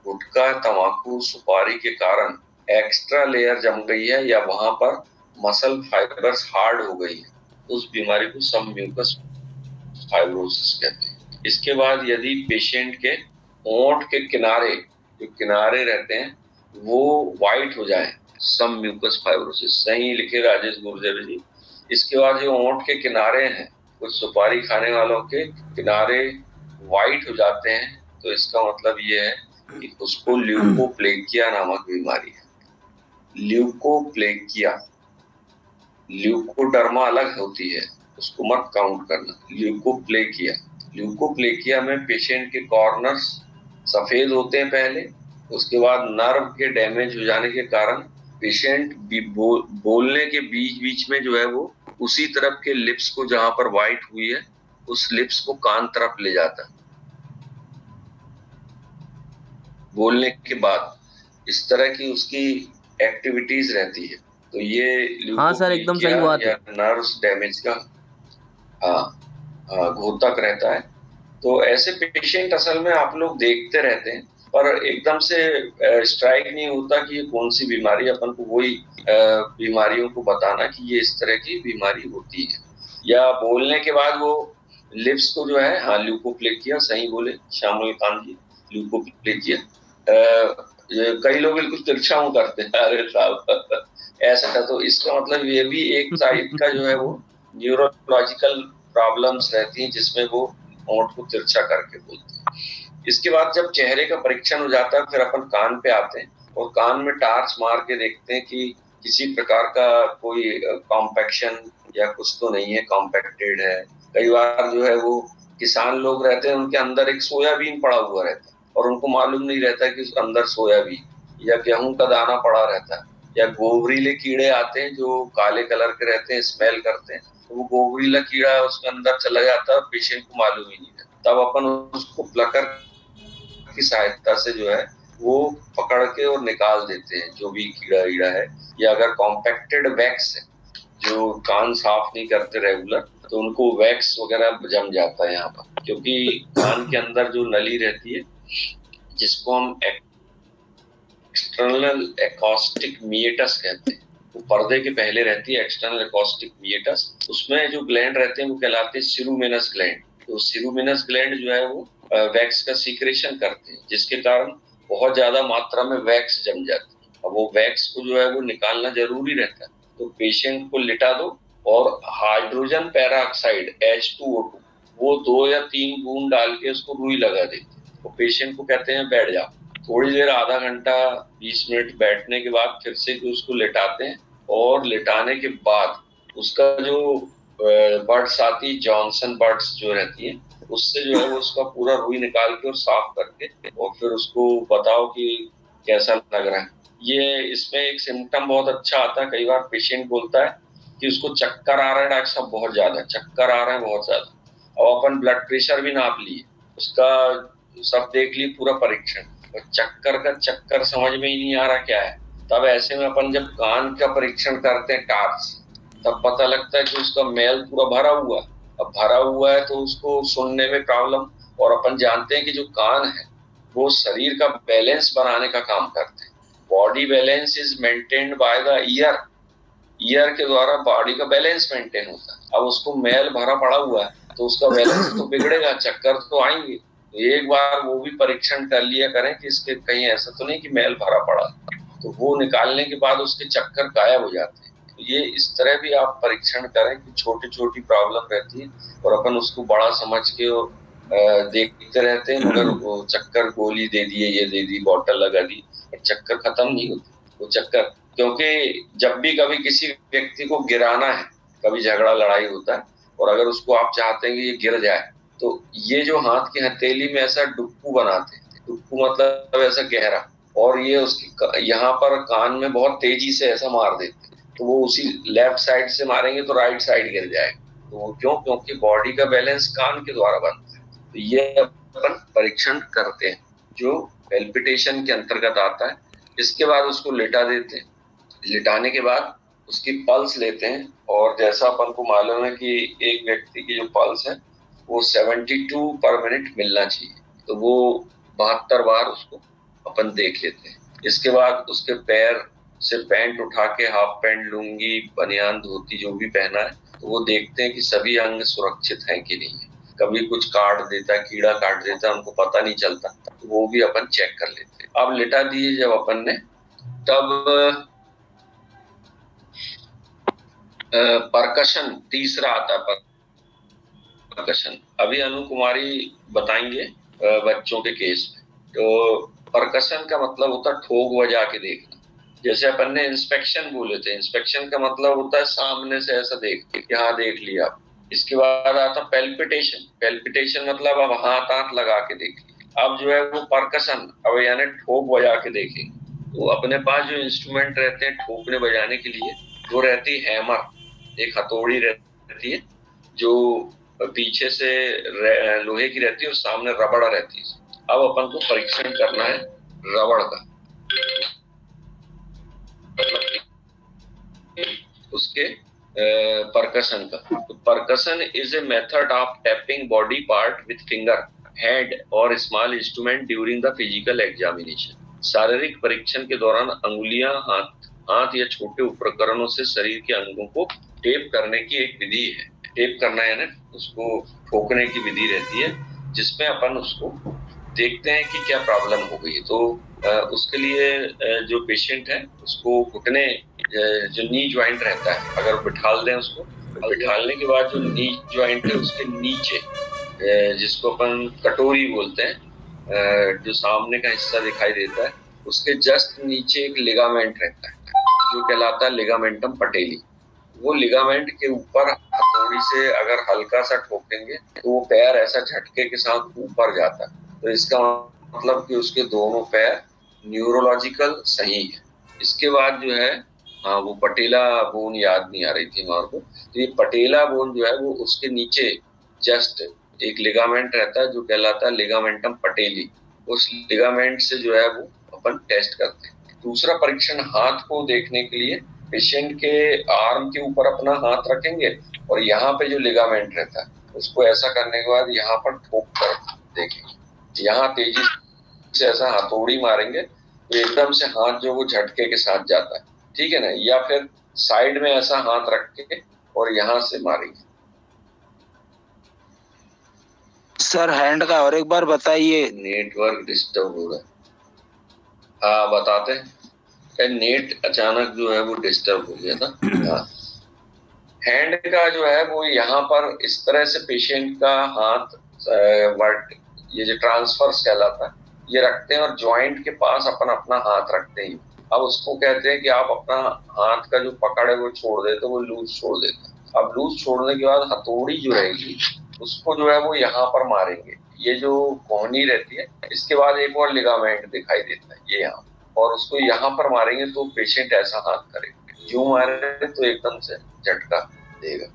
गुटखा, तम्बाकू, सुपारी के कारण एक्स्ट्रा लेयर जम गई है या वहां पर मसल फाइबर्स हार्ड हो गई है, उस बीमारी को सब म्यूकस फाइब्रोसिस कहते हैं। इसके बाद यदि पेशेंट के होंठ के किनारे, जो किनारे रहते हैं, वो व्हाइट हो जाए, सब म्यूकस फाइब्रोसिस, सही लिखे राजेश गुर्जर जी। इसके बाद जो होंठ के किनारे हैं, कुछ सुपारी खाने वालों के किनारे व्हाइट हो जाते हैं, तो इसका मतलब ये है कि उसको ल्यूकोप्लेकिया नामक बीमारी है। ल्यूकोप्लेकिया, ल्यूकोडर्मा अलग होती है, उसको मत काउंट करना। ल्यूकोप्लेकिया, ल्यूकोप्लेकिया में पेशेंट के कॉर्नर्स सफेद होते हैं पहले, उसके बाद नर्व के डैमेज हो जाने के कारण पेशेंट बोलने के बीच बीच में जो है वो उसी तरफ के लिप्स को, जहां पर व्हाइट हुई है, उस लिप्स को कान तरफ ले जाता है बोलने के बाद। इस तरह की उसकी एक्टिविटीज रहती है। तो ये हाँ सर, एकदम सही बात या है। नर्व्स डैमेज का घोतक रहता है। तो ऐसे पेशेंट असल में आप लोग देखते रहते हैं, पर एकदम से स्ट्राइक नहीं होता कि ये कौन सी बीमारी, अपन को वही बीमारियों को बताना कि ये इस तरह की बीमारी होती है। या बोलने के बाद वो लिप्स को जो है, हाँ ल्यूकोप्लेकिया, सही बोले श्यामल कांत जी, ल्यूकोप्लेकिया। कई लोग बिल्कुल तिरछा मुंह करते हैं, अरे साहब ऐसा। तो इसका मतलब ये भी एक टाइप का जो है वो न्यूरोलॉजिकल प्रॉब्लम्स रहती हैं, जिसमें वो होंठ को तिरछा करके बोलते हैं। इसके बाद जब चेहरे का परीक्षण हो जाता है, फिर अपन कान पे आते हैं और कान में टार्च मार के देखते हैं कि किसी प्रकार का कोई कॉम्पैक्शन या कुछ तो नहीं है, कॉम्पैक्टेड है। कई बार जो है वो किसान लोग रहते हैं, उनके अंदर एक सोयाबीन पड़ा हुआ रहता है और उनको मालूम नहीं रहता कि उस अंदर सोयाबीन या गेहूं का दाना पड़ा रहता है। या गोबरीले कीड़े आते हैं जो काले कलर के रहते हैं, स्मेल करते हैं, तो वो गोबरीला कीड़ा उसके अंदर चला जाता है और पेशेंट को मालूम ही नहीं रहता। तब अपन उसको प्लकर की सहायता से जो है वो पकड़ के और निकाल देते हैं, जो भी कीड़ा वीड़ा है। या अगर कॉम्पैक्टेड वैक्स है, जो कान साफ नहीं करते रेगुलर, तो उनको वैक्स वगैरह जम जाता है यहाँ पर, क्योंकि कान के अंदर जो नली रहती है, जिसको हम एक्सटर्नल एकॉस्टिक मिएटस कहते हैं, वो पर्दे के पहले रहती है एक्सटर्नल एकॉस्टिक मिएटस। उसमें जो ग्लैंड रहते हैं वो कहलाते हैं सिरुमिनस ग्लैंड। तो सिरुमिनस ग्लैंड जो है वो वैक्स का सीक्रेशन करते हैं, जिसके कारण बहुत ज्यादा मात्रा में वैक्स जम जाती है। अब वो वैक्स को जो है वो निकालना जरूरी रहता है, तो पेशेंट को लिटा दो और हाइड्रोजन पेरोक्साइड H2O2 वो 2 या 3 बूंद डाल के उसको रुई लगा देते हैं। तो पेशेंट को कहते हैं बैठ जाओ। थोड़ी देर, आधा घंटा 20 मिनट बैठने के बाद फिर से उसको लेटाते हैं और लेटाने के बाद उसका जो बर्ड्स आती, जॉनसन बर्ड्स जो रहती है, उससे जो है वो उसका पूरा रुई निकाल के और साफ करके और फिर उसको बताओ कि कैसा लग रहा है। ये इसमें एक सिम्टम बहुत अच्छा आता है। कई बार पेशेंट बोलता है कि उसको चक्कर आ रहा है डॉक्टर साहब, बहुत ज्यादा चक्कर आ रहे हैं, बहुत ज्यादा। और अपन ब्लड प्रेशर भी नाप लिए, उसका सब देख लिए, पूरा परीक्षण, चक्कर का चक्कर समझ में ही नहीं आ रहा क्या है। तब ऐसे में अपन जब कान का परीक्षण करते हैं टार्च, तब पता लगता है कि उसका मेल पूरा भरा हुआ। अब भरा हुआ है तो उसको सुनने में प्रॉब्लम। और अपन जानते हैं कि जो कान है वो शरीर का बैलेंस बनाने का काम करते हैं। Body balance is maintained by the year, year के द्वारा बॉडी का बैलेंस मेंटेन होता है। अब उसको मेल भरा पड़ा हुआ है तो उसका बैलेंस तो बिगड़ेगा, चक्कर तो आएंगे। तो एक बार वो भी परीक्षण कर लिया करें कि इसके कहीं ऐसा तो नहीं कि मेल भरा पड़ा, तो वो निकालने के बाद उसके चक्कर गायब हो जाते हैं। ये इस तरह भी आप परीक्षण करें कि छोटी छोटी प्रॉब्लम रहती है और अपन उसको बड़ा समझ के देखते रहते हैं, मगर वो चक्कर गोली दे दिए, ये दे दी, बॉटल लगा दी, और चक्कर खत्म नहीं होती वो चक्कर। क्योंकि जब भी कभी किसी व्यक्ति को गिराना है, कभी झगड़ा लड़ाई होता है, और अगर उसको आप चाहते हैं कि ये गिर जाए, तो ये जो हाथ की हथेली में ऐसा डुप्पू बनाते हैं, डुप्पू मतलब ऐसा गहरा, और ये उसकी यहाँ पर कान में बहुत तेजी से ऐसा मार देते हैं, तो वो उसी लेफ्ट साइड से मारेंगे तो राइट साइड गिर जाएगा। तो वो क्यों? क्योंकि बॉडी का बैलेंस कान के द्वारा बनता है। तो ये अपन परीक्षण करते हैं जो पैल्पिटेशन के अंतर्गत आता है। इसके बाद उसको लिटा देते हैं, लिटाने के बाद उसकी पल्स लेते हैं, और जैसा अपन को मालूम है कि एक व्यक्ति की जो पल्स है वो 72 पर मिनट मिलना चाहिए, तो वो 72 बार उसको अपन देख लेते हैं। इसके बाद उसके पैर से पैंट उठा के, हाफ पैंट, लुंगी, बनियान, धोती जो भी पहना है, तो वो देखते हैं कि सभी अंग सुरक्षित हैं कि नहीं है। कभी कुछ काट देता है, कीड़ा काट देता है, हमको पता नहीं चलता, तो वो भी अपन चेक कर लेते हैं। अब लिटा दिए जब अपन ने, तब परकशन तीसरा आता है, परकशन। अभी अनु कुमारी बताएंगे बच्चों के केस में। तो परकशन का मतलब होता है ठोक बजा के देखना। जैसे अपन ने इंस्पेक्शन बोले थे, इंस्पेक्शन का मतलब होता है सामने से ऐसा देख के, हाँ देख लिया। इसके बाद आता पैल्पिटेशन। पैल्पिटेशन मतलब अब हाथ हाथ लगा के देख लिया। अब जो है वो परकशन, अब यानी ठोक बजा के देखेंगे। तो अपने पास जो इंस्ट्रूमेंट रहते हैं ठोकने बजाने के लिए, वो रहती है हैमर, एक हथौड़ी रहती है जो पीछे से लोहे की रहती है और सामने रबड़ रहती है। अब अपन को परीक्षण करना है रबड़ का, उसके परकशन का। तो percussion is a method of tapping body part with finger, hand और small instrument during the physical examination. शारीरिक परीक्षण के दौरान अंगुलियां, हाथ या छोटे उपकरणों से शरीर के अंगों को टेप करने की एक विधि है। टेप करना यानी उसको ठोकने की विधि रहती है, जिसमें अपन उसको देखते हैं कि क्या प्रॉब्लम हो गई है। तो उसके लिए जो पेशेंट है उसको घुटने, जो नी ज्वाइंट रहता है, अगर बिठाल दें उसको, बिठालने के बाद जो नी ज्वाइंट है उसके नीचे, जिसको अपन कटोरी बोलते हैं, जो सामने का हिस्सा दिखाई देता है, उसके जस्ट नीचे एक लिगामेंट रहता है जो कहलाता है लिगामेंटम पटेली। वो लिगामेंट के ऊपर हथौड़ी से अगर हल्का सा ठोकेंगे तो वो पैर ऐसा झटके के साथ ऊपर जाता है। तो इसका मतलब कि उसके दोनों पैर न्यूरोलॉजिकल सही है। इसके बाद जो है, हाँ वो पटेला बोन याद नहीं आ रही थी हमारे को, तो ये पटेला बोन जो है वो उसके नीचे जस्ट एक लिगामेंट रहता है जो कहलाता है लिगामेंटम पटेली। उस लिगामेंट से जो है वो अपन टेस्ट करते हैं। दूसरा परीक्षण हाथ को देखने के लिए पेशेंट के आर्म के ऊपर अपना हाथ रखेंगे और यहाँ पे जो लिगामेंट रहता है उसको ऐसा करने के बाद यहाँ पर ठोक कर देखेंगे। यहाँ तेजी से ऐसा हथौड़ी मारेंगे तो एकदम से हाथ जो वो झटके के साथ जाता है, ठीक है ना। या फिर साइड में ऐसा हाथ रख के और यहाँ से मारेंगे। सर हैंड का और एक बार बताइए। नेटवर्क डिस्टर्ब हो रहा है, हाँ बताते हैं। नेट अचानक जो है वो डिस्टर्ब हो गया था। हाँ, हैंड का जो है वो यहाँ पर इस तरह से पेशेंट का हाथ, ये जो ट्रांसफर्स कहलाता है, ये रखते हैं और जॉइंट के पास अपन अपना हाथ रखते हैं। अब उसको कहते हैं कि आप अपना हाथ का जो पकड़ है वो छोड़ देते, वो लूज छोड़ देते। अब लूज छोड़ने के बाद हथौड़ी जो रहेगी उसको जो है वो यहाँ पर मारेंगे, ये जो कोहनी रहती है, इसके बाद एक और लिगामेंट दिखाई देता है ये यहाँ, और उसको यहाँ पर मारेंगे तो पेशेंट ऐसा हाथ करेगा। यूं मारे तो एकदम से झटका देगा,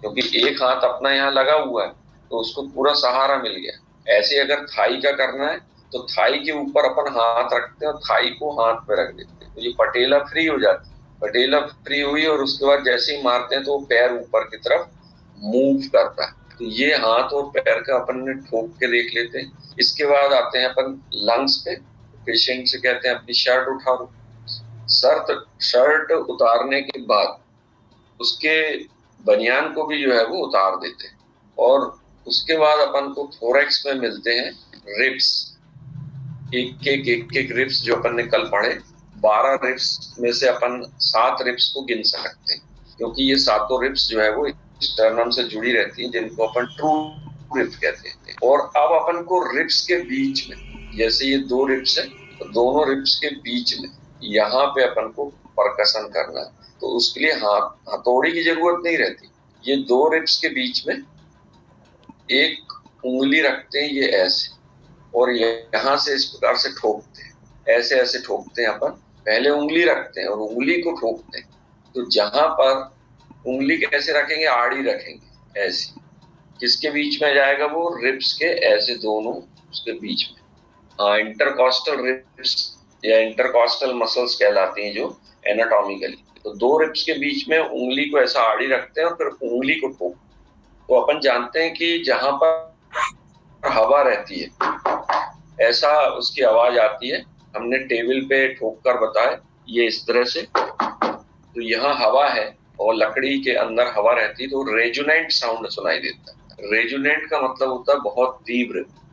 क्योंकि एक हाथ अपना यहाँ लगा हुआ है तो उसको पूरा सहारा मिल गया। ऐसे अगर थाई का करना है तो थाई के ऊपर अपन हाथ रखते हैं और थाई को हाथ पे रख देते हैं, तो ये पटेला फ्री हो जाती है। पटेला फ्री हुई और उसके बाद जैसे ही मारते हैं तो वो पैर ऊपर की तरफ मूव करता है। तो ये हाथ और पैर का अपन ने ठोक के देख लेते हैं। इसके बाद आते हैं अपन लंग्स पे। पेशेंट से कहते हैं अपनी शर्ट उठा लो। शर्ट उतारने के बाद उसके बनियान को भी जो है वो उतार देते हैं, और उसके बाद अपन को थोरैक्स में मिलते हैं रिब्स। एक एक रिब्स जो अपन ने कल पढ़े 12 रिब्स में से अपन 7 रिब्स को गिन सकते हैं, क्योंकि ये सातों रिब्स जो है वो स्टर्नम से जुड़ी रहती हैं, जिनको अपन ट्रू रिब्स कहते हैं। और अब अपन को रिब्स के बीच में, जैसे ये 2 रिब्स है, तो दोनों रिब्स के बीच में यहाँ पे अपन को परकशन करना है। तो उसके लिए हथौड़ी की जरूरत नहीं रहती। ये 2 रिब्स के बीच में एक उंगली रखते हैं, ये ऐसे, और यहाँ से इस प्रकार से ठोकते हैं, ऐसे ऐसे ठोकते हैं अपन। पहले उंगली रखते हैं और उंगली को ठोकते हैं। तो जहां पर उंगली कैसे रखेंगे, आड़ी रखेंगे ऐसी, किसके बीच में जाएगा वो, रिब्स के ऐसे दोनों उसके बीच में। हाँ, इंटरकॉस्टल रिब्स या इंटरकॉस्टल मसल्स कहलाती हैं जो एनाटॉमिकली। तो 2 रिब्स के बीच में उंगली को ऐसा आड़ी रखते हैं और फिर उंगली को ठोक। तो अपन जानते हैं कि जहां पर हवा रहती है ऐसा उसकी आवाज आती है। हमने टेबल पे ठोक कर बताया, ये इस तरह से। तो यहाँ हवा है और लकड़ी के अंदर हवा रहती है, तो रेजोनेंट साउंड सुनाई देता है। रेजोनेंट का मतलब होता है बहुत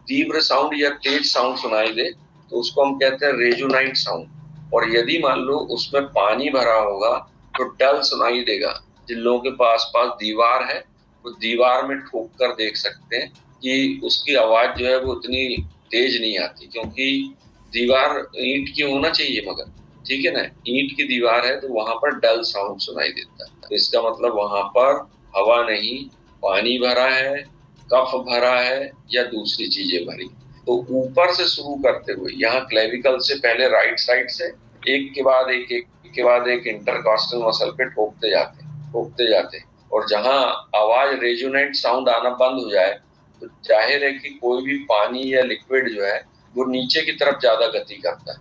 तीव्र साउंड या तेज साउंड सुनाई दे, तो उसको हम कहते हैं रेजोनेंट साउंड। और यदि मान लो उसमें पानी भरा होगा तो डल सुनाई देगा। जिन लोगों के पास दीवार है वो दीवार में ठोक कर देख सकते हैं कि उसकी आवाज जो है वो उतनी तेज नहीं आती, क्योंकि दीवार ईंट की होना चाहिए, मगर ठीक है ना, ईंट की दीवार है तो वहां पर डल साउंड सुनाई देता है। तो इसका मतलब वहां पर हवा नहीं, पानी भरा है, कफ भरा है या दूसरी चीजें भरी। तो ऊपर से शुरू करते हुए यहाँ क्लेविकल से पहले राइट साइड से एक के बाद एक इंटरकॉस्टल मसल पे ठोकते जाते। और जहां आवाज रेजोनेंट साउंड आना बंद हो जाए तो जाहिर है कि कोई भी पानी या लिक्विड जो है वो नीचे की तरफ ज्यादा गति करता है।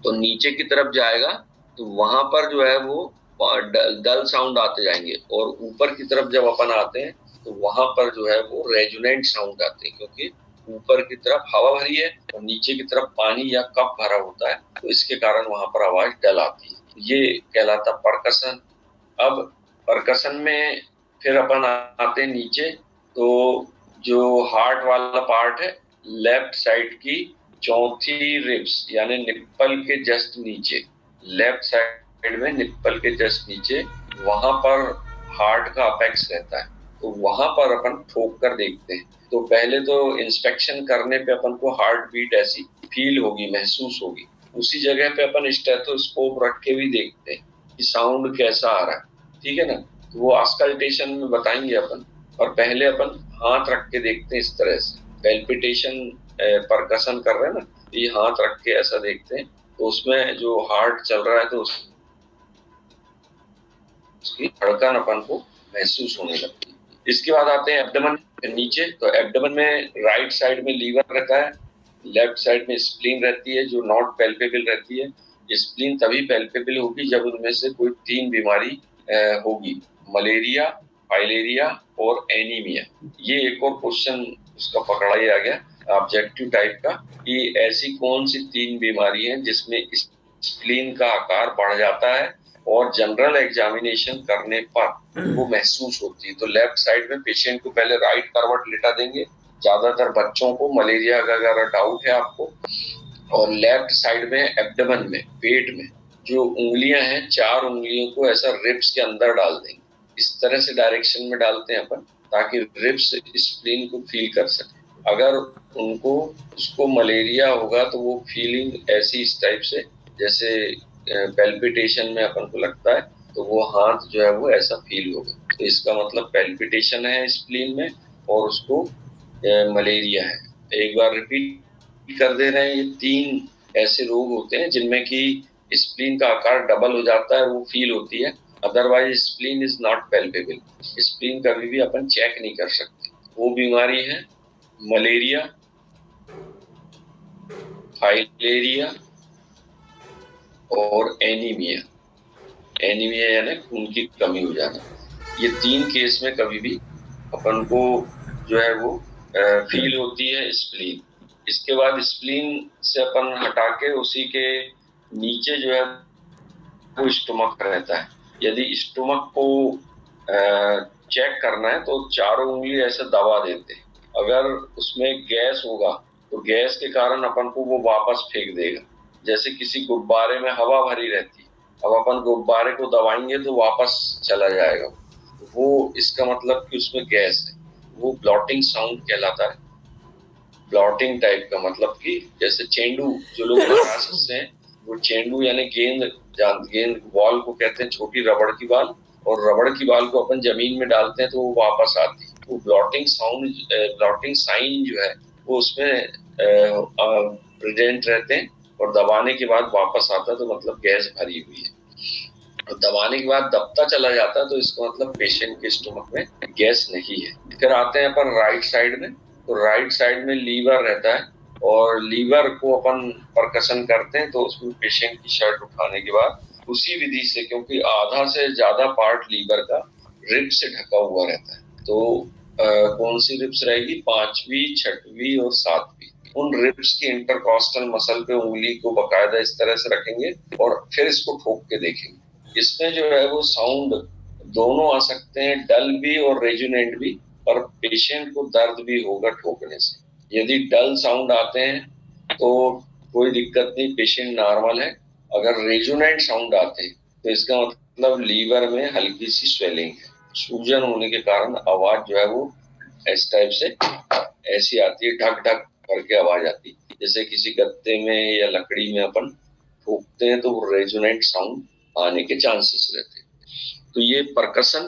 तो नीचे की तरफ जाएगा तो वहां पर जो है वो डल साउंड आते जाएंगे, और ऊपर की तरफ जब अपन आते हैं तो वहां पर जो है वो रेजोनेंट साउंड आते हैं, क्योंकि ऊपर की तरफ हवा भरी है और नीचे की तरफ पानी या कप भरा होता है, तो इसके कारण वहां पर आवाज डल आती है। ये कहलाता परकशन। अब परकशन में फिर अपन आते हैं नीचे। तो जो हार्ट वाला पार्ट है, लेफ्ट साइड की चौथी रिब्स यानी निप्पल के जस्ट नीचे, लेफ्ट साइड में निप्पल के जस्ट नीचे, वहां पर हार्ट का अपेक्स रहता है। तो वहां पर अपन ठोक कर देखते हैं। तो पहले तो इंस्पेक्शन करने पे अपन को हार्ट बीट ऐसी फील होगी, महसूस होगी। उसी जगह पे अपन स्टेथोस्कोप रख के भी देखते हैं कि साउंड कैसा आ रहा है, ठीक है ना। तो वो ऑस्कल्टेशन में बताएंगे अपन। और पहले अपन हाथ रख के देखते हैं इस तरह से, पैल्पिटेशन परकशन कर रहे हैं ना, ये हाथ रख के ऐसा देखते हैं, तो उसमें जो हार्ट चल रहा है तो उसकी धड़कन अपन को महसूस होने लगती है। इसके बाद आते हैं एब्डोमेन नीचे। तो एब्डोमेन में राइट साइड में लीवर रहता है, लेफ्ट साइड में स्प्लीन रहती है जो नॉट पैल्पेबल रहती है। स्प्लीन तभी पैल्पेबल होगी जब उनमें से कोई 3 बीमारी होगी, मलेरिया, फाइलेरिया और एनीमिया। ये एक और क्वेश्चन उसका पकड़ा ही आ गया ऑब्जेक्टिव टाइप का, कि ऐसी कौन सी 3 बीमारी हैं जिसमें स्प्लीन का आकार बढ़ जाता है और जनरल एग्जामिनेशन करने पर वो महसूस होती है। तो लेफ्ट साइड में पेशेंट को पहले राइट करवट लेटा देंगे, ज्यादातर बच्चों को मलेरिया का अगर डाउट है आपको। और लेफ्ट साइड में एब्डोमेन में, पेट में जो उंगलियां हैं, 4 उंगलियों को ऐसा रिब्स के अंदर डाल देंगे। इस तरह से डायरेक्शन में डालते हैं अपन ताकि रिब्स स्प्लीन को फील कर सके। अगर उनको उसको मलेरिया होगा तो वो फीलिंग ऐसी इस टाइप से, जैसे पैल्पिटेशन में अपन को लगता है, तो वो हाथ जो है वो ऐसा फील होगा। तो इसका मतलब पैल्पिटेशन है स्प्लीन में और उसको मलेरिया है। एक बार रिपीट कर दे रहे हैं, ये 3 ऐसे रोग होते हैं जिनमें कि स्प्लीन का आकार डबल हो जाता है, वो फील होती है। Otherwise spleen is not palpable. Spleen कभी भी अपन चेक नहीं कर सकते। वो बीमारी है मलेरिया, फाइलेरिया और एनीमिया। एनीमिया यानी खून की कमी हो जाना। ये 3 केस में कभी भी अपन को जो है वो फील होती है स्प्लीन। इसके बाद स्प्लीन से अपन हटा के उसी के नीचे जो है वो स्टोमक रहता है। यदि स्टोमक को चेक करना है तो 4 उंगली ऐसे दबा देते हैं। अगर उसमें गैस होगा तो गैस के कारण अपन को वो वापस फेंक देगा। जैसे किसी गुब्बारे में हवा भरी रहती है, अब अपन गुब्बारे को दबाएंगे तो वापस चला जाएगा, वो इसका मतलब कि उसमें गैस है, वो ब्लॉटिंग साउंड कहलाता है। ब्लॉटिंग टाइप का मतलब कि जैसे चेंडू, जो लोग महाराष्ट्र से हैं, वो चेंडू यानी गेंद, गेंद बॉल को कहते हैं, छोटी रबड़ की बॉल, और रबड़ की बॉल को अपन जमीन में डालते हैं तो वो वापस आती है। वो ब्लॉटिंग साउंड, ब्लॉटिंग साइन जो है वो उसमें प्रेजेंट रहते हैं, और दबाने के बाद वापस आता है तो मतलब गैस भरी हुई है। और दबाने के बाद दबता चला जाता है तो इसका मतलब पेशेंट के स्टमक में गैस नहीं है। फिर आते हैं अपन राइट साइड में, तो राइट साइड में लीवर रहता है, और लीवर को अपन परकशन करते हैं, तो उसमें पेशेंट की शर्ट उठाने के बाद उसी विधि से, क्योंकि आधा से ज्यादा पार्ट लीवर का रिब से ढका हुआ रहता है, तो कौन सी रिब्स रहेगी, 5वीं, 6वीं और 7वीं, उन रिब्स की इंटरकॉस्टल मसल पे उंगली को बकायदा इस तरह से रखेंगे और फिर इसको ठोक के देखेंगे। इसमें जो है वो साउंड दोनों आ सकते हैं, डल भी और रेजोनेंट भी, पर पेशेंट को दर्द भी होगा ठोकने से। यदि डल साउंड आते हैं तो कोई दिक्कत नहीं, पेशेंट नॉर्मल है। अगर रेजोनेंट साउंड आते हैं तो इसका मतलब लीवर में हल्की सी स्वेलिंग है, सूजन होने के कारण आवाज जो है वो इस टाइप से ऐसी आती है, ढक ढक करके आवाज आती है, जैसे किसी गत्ते में या लकड़ी में अपन ठोकते हैं तो वो रेजोनेंट साउंड आने के चांसेस रहते हैं। तो ये परकशन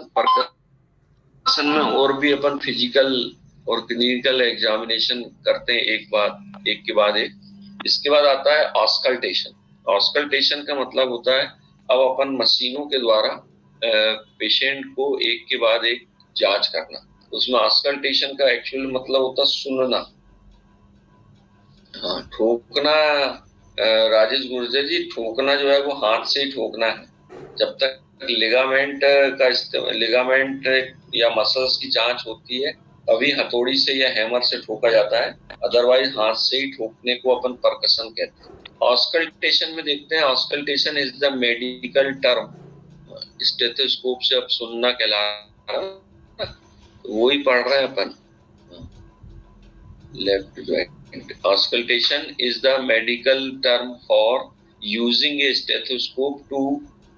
में और भी अपन फिजिकल और क्लिनिकल एग्जामिनेशन करते हैं, एक के बाद एक। इसके बाद आता है ऑस्कल्टेशन। ऑस्कल्टेशन का मतलब होता है अब अपन मशीनों के द्वारा पेशेंट को एक के बाद एक जांच करना। उसमें ऑस्कल्टेशन का एक्चुअल मतलब होता है सुनना। हाँ, ठोकना राजेश गुर्जर जी, ठोकना जो है वो हाथ से ही ठोकना है। जब तक लिगामेंट या मसल्स की जांच होती है तभी हथौड़ी से या हैमर से ठोका जाता है, अदरवाइज हाथ से ही ठोकने को अपन परकशन कहते हैं। ऑस्कल्टेशन में देखते हैं, auscultation is the medical term, stethoscope से अब सुनना कहला रहा है, वो ही पढ़ रहे हैं अपन। Left right, auscultation is the medical term for using a stethoscope to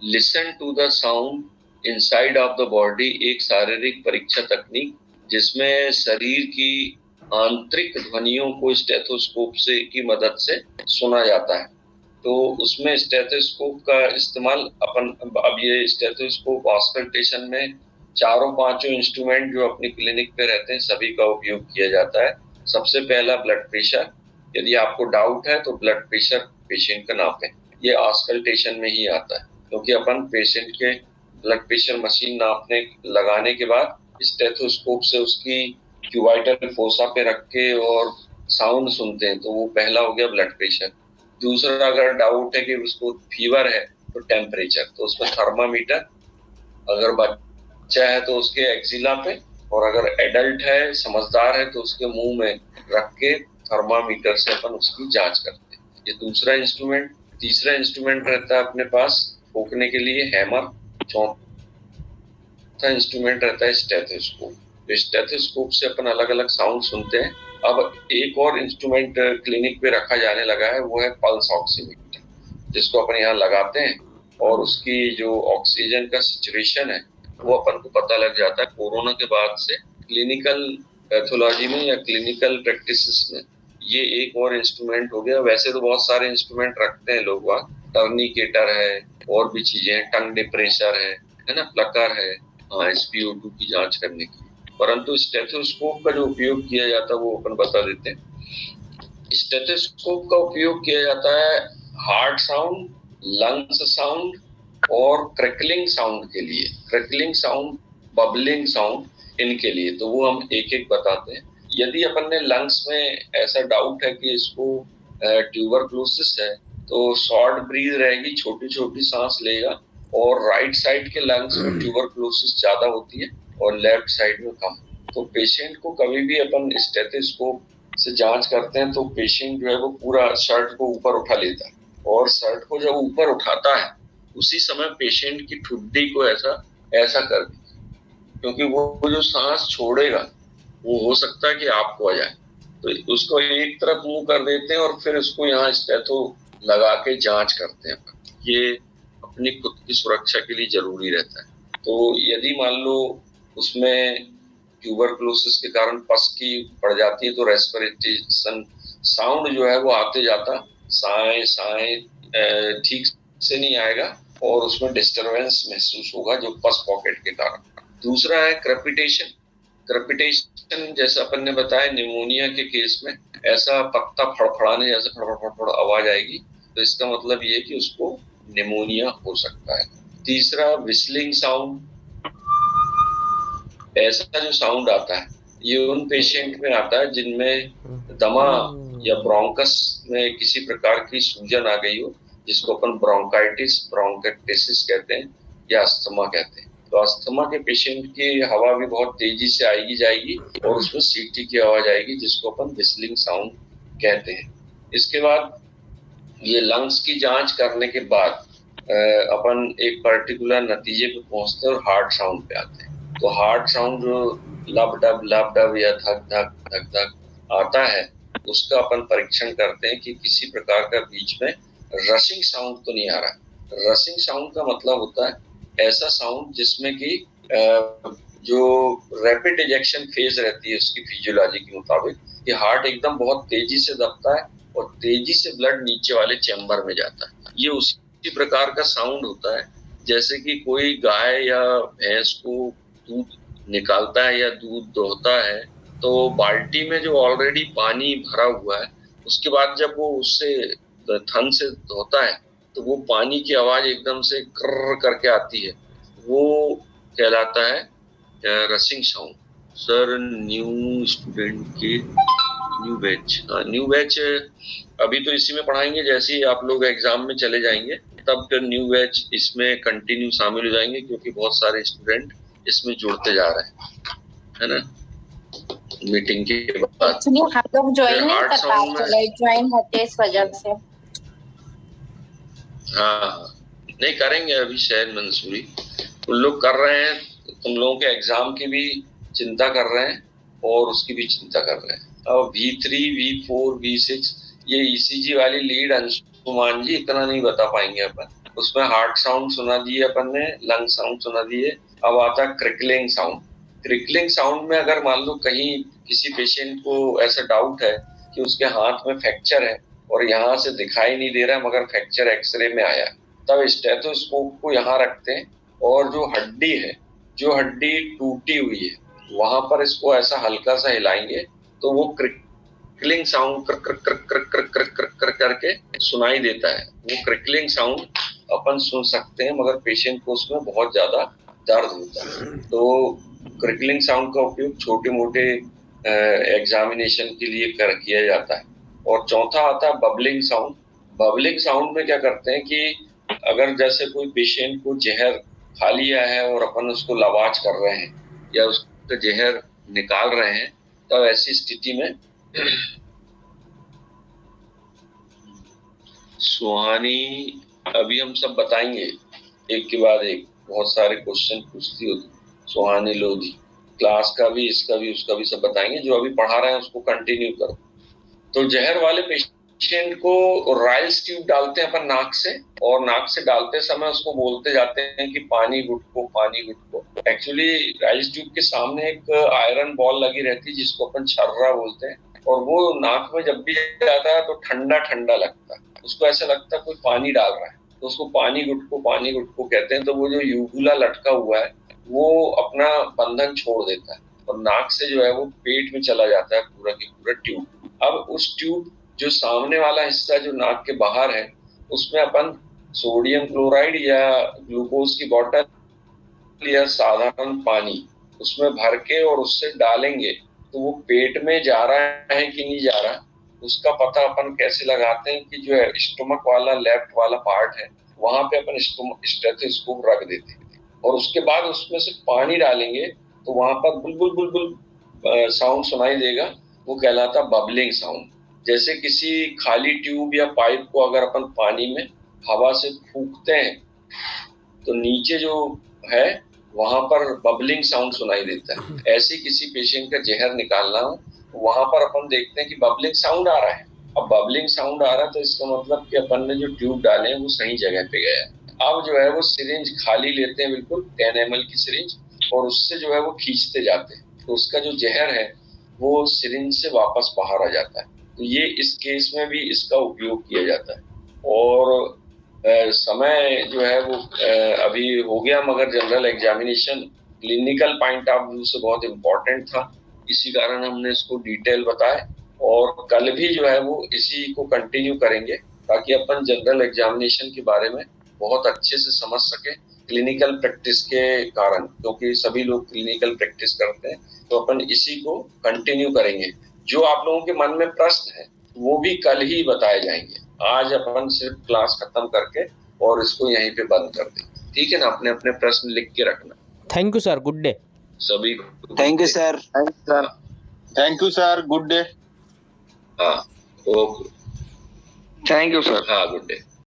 listen to the sound inside of the body। एक शारीरिक परीक्षा तकनीक जिसमें शरीर की आंतरिक ध्वनियों को स्टेथोस्कोप से की मदद से सुना जाता है। तो उसमें स्टेथोस्कोप का इस्तेमाल अपन, अब ये स्टेथोस्कोप ऑस्कल्टेशन में चारों पांचों इंस्ट्रूमेंट जो अपनी क्लिनिक पे रहते हैं सभी का उपयोग किया जाता है। सबसे पहला ब्लड प्रेशर, यदि आपको डाउट है तो ब्लड प्रेशर पेशेंट का नापें, ये ऑस्कल्टेशन में ही आता है, क्योंकि अपन पेशेंट के ब्लड प्रेशर मशीन नापने लगाने के बाद स्टेथोस्कोप से उसकी क्यूबाइटल फोसा पे रख के और साउंड सुनते हैं, तो वो पहला हो गया ब्लड प्रेशर। दूसरा, अगर डाउट है कि उसको फीवर है तो टेम्परेचर, तो उसमें थर्मामीटर, अगर बच्चा है तो उसके एक्सिला पे, और अगर एडल्ट है, समझदार है, तो उसके मुंह में रख के थर्मामीटर से अपन उसकी जांच करते हैं। ये दूसरा इंस्ट्रूमेंट। तीसरा इंस्ट्रूमेंट रहता है अपने पास फूकने के लिए हैमर। चौथा इंस्ट्रूमेंट रहता है स्टेथोस्कोप। तो स्टेथोस्कोप से अपन अलग अलग साउंड सुनते हैं। अब एक और इंस्ट्रूमेंट क्लिनिक पे रखा जाने लगा है, वो है पल्स ऑक्सीमीटर, जिसको अपन यहाँ लगाते हैं और उसकी जो ऑक्सीजन का सिचुएशन है वो अपन को पता लग जाता है। कोरोना के बाद से क्लिनिकल पैथोलॉजी में या क्लिनिकल प्रैक्टिसेस में ये एक और इंस्ट्रूमेंट हो गया। वैसे तो बहुत सारे इंस्ट्रूमेंट रखते हैं लोग, वहाँ टर्निकेटर है और भी चीजें हैं, टंग डिप्रेशर है ना, प्लकर है, हाँ, SpO2 की जांच करने की, परंतु स्टेथोस्कोप का जो उपयोग किया जाता है वो अपन बता देते हैं। स्टेथोस्कोप का उपयोग किया जाता है हार्ट साउंड, लंग्स साउंड और क्रैकलिंग साउंड के लिए। क्रैकलिंग साउंड, बबलिंग साउंड, इनके लिए तो वो हम एक एक बताते हैं। यदि अपन ने लंग्स में ऐसा डाउट है कि इसको ट्यूबरक्लोसिस है तो शॉर्ट ब्रीथ रहेगी, छोटी छोटी सांस लेगा, और राइट साइड के लंग्स में ट्यूबरक्लोसिस ज्यादा होती है और लेफ्ट साइड में कम। तो पेशेंट को कभी भी अपन स्टेथोस्कोप से जांच करते हैं तो पेशेंट जो है वो पूरा शर्ट को ऊपर उठा लेता है, और शर्ट को जब ऊपर उठाता है उसी समय पेशेंट की ठुड्डी को ऐसा कर दीजिए, क्योंकि वो जो सांस छोड़ेगा वो हो सकता है कि आपको आ जाए, तो उसको एक तरफ मुंह कर देते हैं और फिर उसको यहाँ स्टेथो लगा के जांच करते हैं। ये अपनी खुद की सुरक्षा के लिए जरूरी रहता है। तो यदि मान लो उसमें ट्यूबरकुलोसिस के कारण पस की बढ़ जाती है तो रेस्पिरेशन साउंड जो है वो आते जाता साए साए ठीक से नहीं आएगा और उसमें डिस्टरबेंस महसूस होगा जो पस पॉकेट के कारण। दूसरा है क्रेपिटेशन। क्रेपिटेशन जैसा अपन ने बताया निमोनिया के केस में ऐसा पत्ता फड़फड़ाने जैसे फड़फड़ आवाज आएगी तो इसका मतलब ये कि उसको निमोनिया हो सकता है। तीसरा विस्लिंग साउंड, ऐसा जो साउंड आता है ये उन पेशेंट में आता है जिनमें दमा या ब्रोंकस में किसी प्रकार की सूजन आ गई हो, जिसको अपन ब्रोंकाइटिस ब्रोंकेटिस कहते हैं या अस्थमा कहते हैं। तो अस्थमा के पेशेंट की हवा भी बहुत तेजी से आएगी जाएगी और उसमें सीटी की आवाज आएगी जिसको अपन विस्लिंग साउंड कहते हैं। इसके बाद ये लंग्स की जांच करने के बाद अपन एक पर्टिकुलर नतीजे पे पहुंचते हैं और हार्ट साउंड पे आते हैं। तो हार्ट साउंड जो लब डब या धक धक आता है उसका अपन परीक्षण करते हैं कि किसी प्रकार का बीच में रशिंग साउंड तो नहीं आ रहा। रशिंग साउंड का मतलब होता है ऐसा साउंड जिसमें कि जो रैपिड इजेक्शन फेज रहती है उसकी फिजियोलॉजी के मुताबिक कि हार्ट एकदम बहुत तेजी से दबता है और तेजी से ब्लड नीचे वाले चैम्बर में जाता है। ये उसी प्रकार का साउंड होता है जैसे कि कोई गाय या भैंस को दूध निकालता है या दूध दोहता है तो बाल्टी में जो ऑलरेडी पानी भरा हुआ है उसके बाद जब वो उससे थन से धोता है तो वो पानी की आवाज एकदम से कर्र करके आती है, वो कहलाता है rushing sound. Sir new student के न्यू बैच अभी तो इसी में पढ़ाएंगे, जैसे ही आप लोग एग्जाम में चले जाएंगे तब फिर न्यू बैच इसमें कंटिन्यू शामिल हो जाएंगे क्योंकि बहुत सारे स्टूडेंट इसमें जुड़ते जा रहे हैं, है ना, मीटिंग के बाद। एक्चुअली हम लोग ज्वाइन नहीं कर पाए, ज्वाइन होते इस वजह से। हाँ नहीं करेंगे अभी शायद मंसूरी उन लोग कर रहे हैं, तुम लोगों के एग्जाम की भी चिंता कर रहे हैं और उसकी भी चिंता कर रहे हैं। अब V3, V4, V6 ये ECG वाली लीड अंशुमान जी इतना नहीं बता पाएंगे अपन। उसमें हार्ट साउंड सुना दिए अपन ने, लंग साउंड सुना दिए। अब आता है क्रिकलिंग साउंड। क्रिकलिंग साउंड में अगर मान लो कहीं किसी पेशेंट को ऐसा डाउट है कि उसके हाथ में फ्रैक्चर है और यहाँ से दिखाई नहीं दे रहा मगर फ्रैक्चर एक्सरे में आया, तब स्टेथोस्कोप को यहाँ रखते हैं और जो हड्डी है, जो हड्डी टूटी हुई है वहां पर इसको ऐसा हल्का सा हिलाएंगे तो वो क्रिकलिंग साउंड कर करके सुनाई देता है। वो क्रिकलिंग साउंड अपन सुन सकते हैं मगर पेशेंट को उसमें बहुत ज्यादा दर्द होता है। तो क्रिकलिंग साउंड का उपयोग छोटे मोटे एग्जामिनेशन के लिए किया जाता है। और चौथा आता है बबलिंग साउंड। बबलिंग साउंड में क्या करते हैं कि अगर जैसे कोई पेशेंट को जहर खा लिया है और अपन उसको लवाज कर रहे हैं या उसका जहर निकाल रहे हैं तब ऐसी स्थिति में सुहानी अभी हम सब बताएंगे एक के बाद एक, बहुत सारे क्वेश्चन पूछती होती सुहानी लोधी, क्लास का भी इसका भी उसका भी सब बताएंगे। जो अभी पढ़ा रहे हैं उसको कंटिन्यू करो। तो जहर वाले पेशेंट को राइल्स ट्यूब डालते हैं अपन नाक से और नाक से डालते समय उसको बोलते जाते हैं कि पानी गुटको पानी गुटको। एक्चुअली राइल्स ट्यूब के सामने एक आयरन बॉल लगी रहती है जिसको अपन छर्रा बोलते हैं और वो नाक में जब भी जाता है तो ठंडा ठंडा लगता है, उसको ऐसा लगता है कोई पानी डाल रहा है तो उसको पानी गुटको कहते हैं। तो वो जो यूबुला लटका हुआ है वो अपना बंधन छोड़ देता है और नाक से जो है वो पेट में चला जाता है पूरा की पूरा ट्यूब। अब उस ट्यूब जो सामने वाला हिस्सा जो नाक के बाहर है उसमें अपन सोडियम क्लोराइड या ग्लूकोज की बोतल या साधारण पानी उसमें भर के और उससे डालेंगे तो वो पेट में जा रहा है कि नहीं जा रहा उसका पता अपन कैसे लगाते हैं कि जो स्टोमक वाला लेफ्ट वाला पार्ट है वहां पे अपन स्टेथोस्कोप रख देते हैं और उसके बाद उसमें से पानी डालेंगे तो वहां पर बुलबुल बुलबुल साउंड सुनाई देगा, वो कहलाता बबलिंग साउंड। जैसे किसी खाली ट्यूब या पाइप को अगर अपन पानी में हवा से फूंकते हैं तो नीचे जो है वहां पर बबलिंग साउंड सुनाई देता है। ऐसे किसी पेशेंट का जहर निकालना हो वहां पर अपन देखते हैं कि बबलिंग साउंड आ रहा है। अब बबलिंग साउंड आ रहा तो इसका मतलब कि अपन ने जो ट्यूब डाले हैं वो सही जगह पे गया है। अब जो है वो सिरिंज खाली लेते हैं, बिल्कुल 10 ml की सिरिंज, और उससे जो है वो खींचते जाते हैं, तो उसका जो जहर है वो सिरिंज से वापस बाहर आ जाता है। तो ये इस केस में भी इसका उपयोग किया जाता है। और समय जो है वो अभी हो गया, मगर general examination clinical point of view से बहुत इम्पोर्टेंट था, इसी कारण हमने इसको डिटेल बताया। और कल भी जो है वो इसी को कंटिन्यू करेंगे ताकि अपन जनरल एग्जामिनेशन के बारे में बहुत अच्छे से समझ सके क्लिनिकल प्रैक्टिस के कारण, क्योंकि सभी लोग क्लिनिकल प्रैक्टिस करते हैं। तो अपन इसी को कंटिन्यू करेंगे। जो आप लोगों के मन में प्रश्न है वो भी कल ही बताए जाएंगे। आज अपन सिर्फ क्लास खत्म करके और इसको यहीं पे बंद कर देंगे, ठीक है ना? अपने अपने प्रश्न लिख के रखना। Thank you sir, good day सभी। Thank you sir. Thank you sir, good day. हाँ, ओके, थैंक यू सर। हाँ, गुड डे।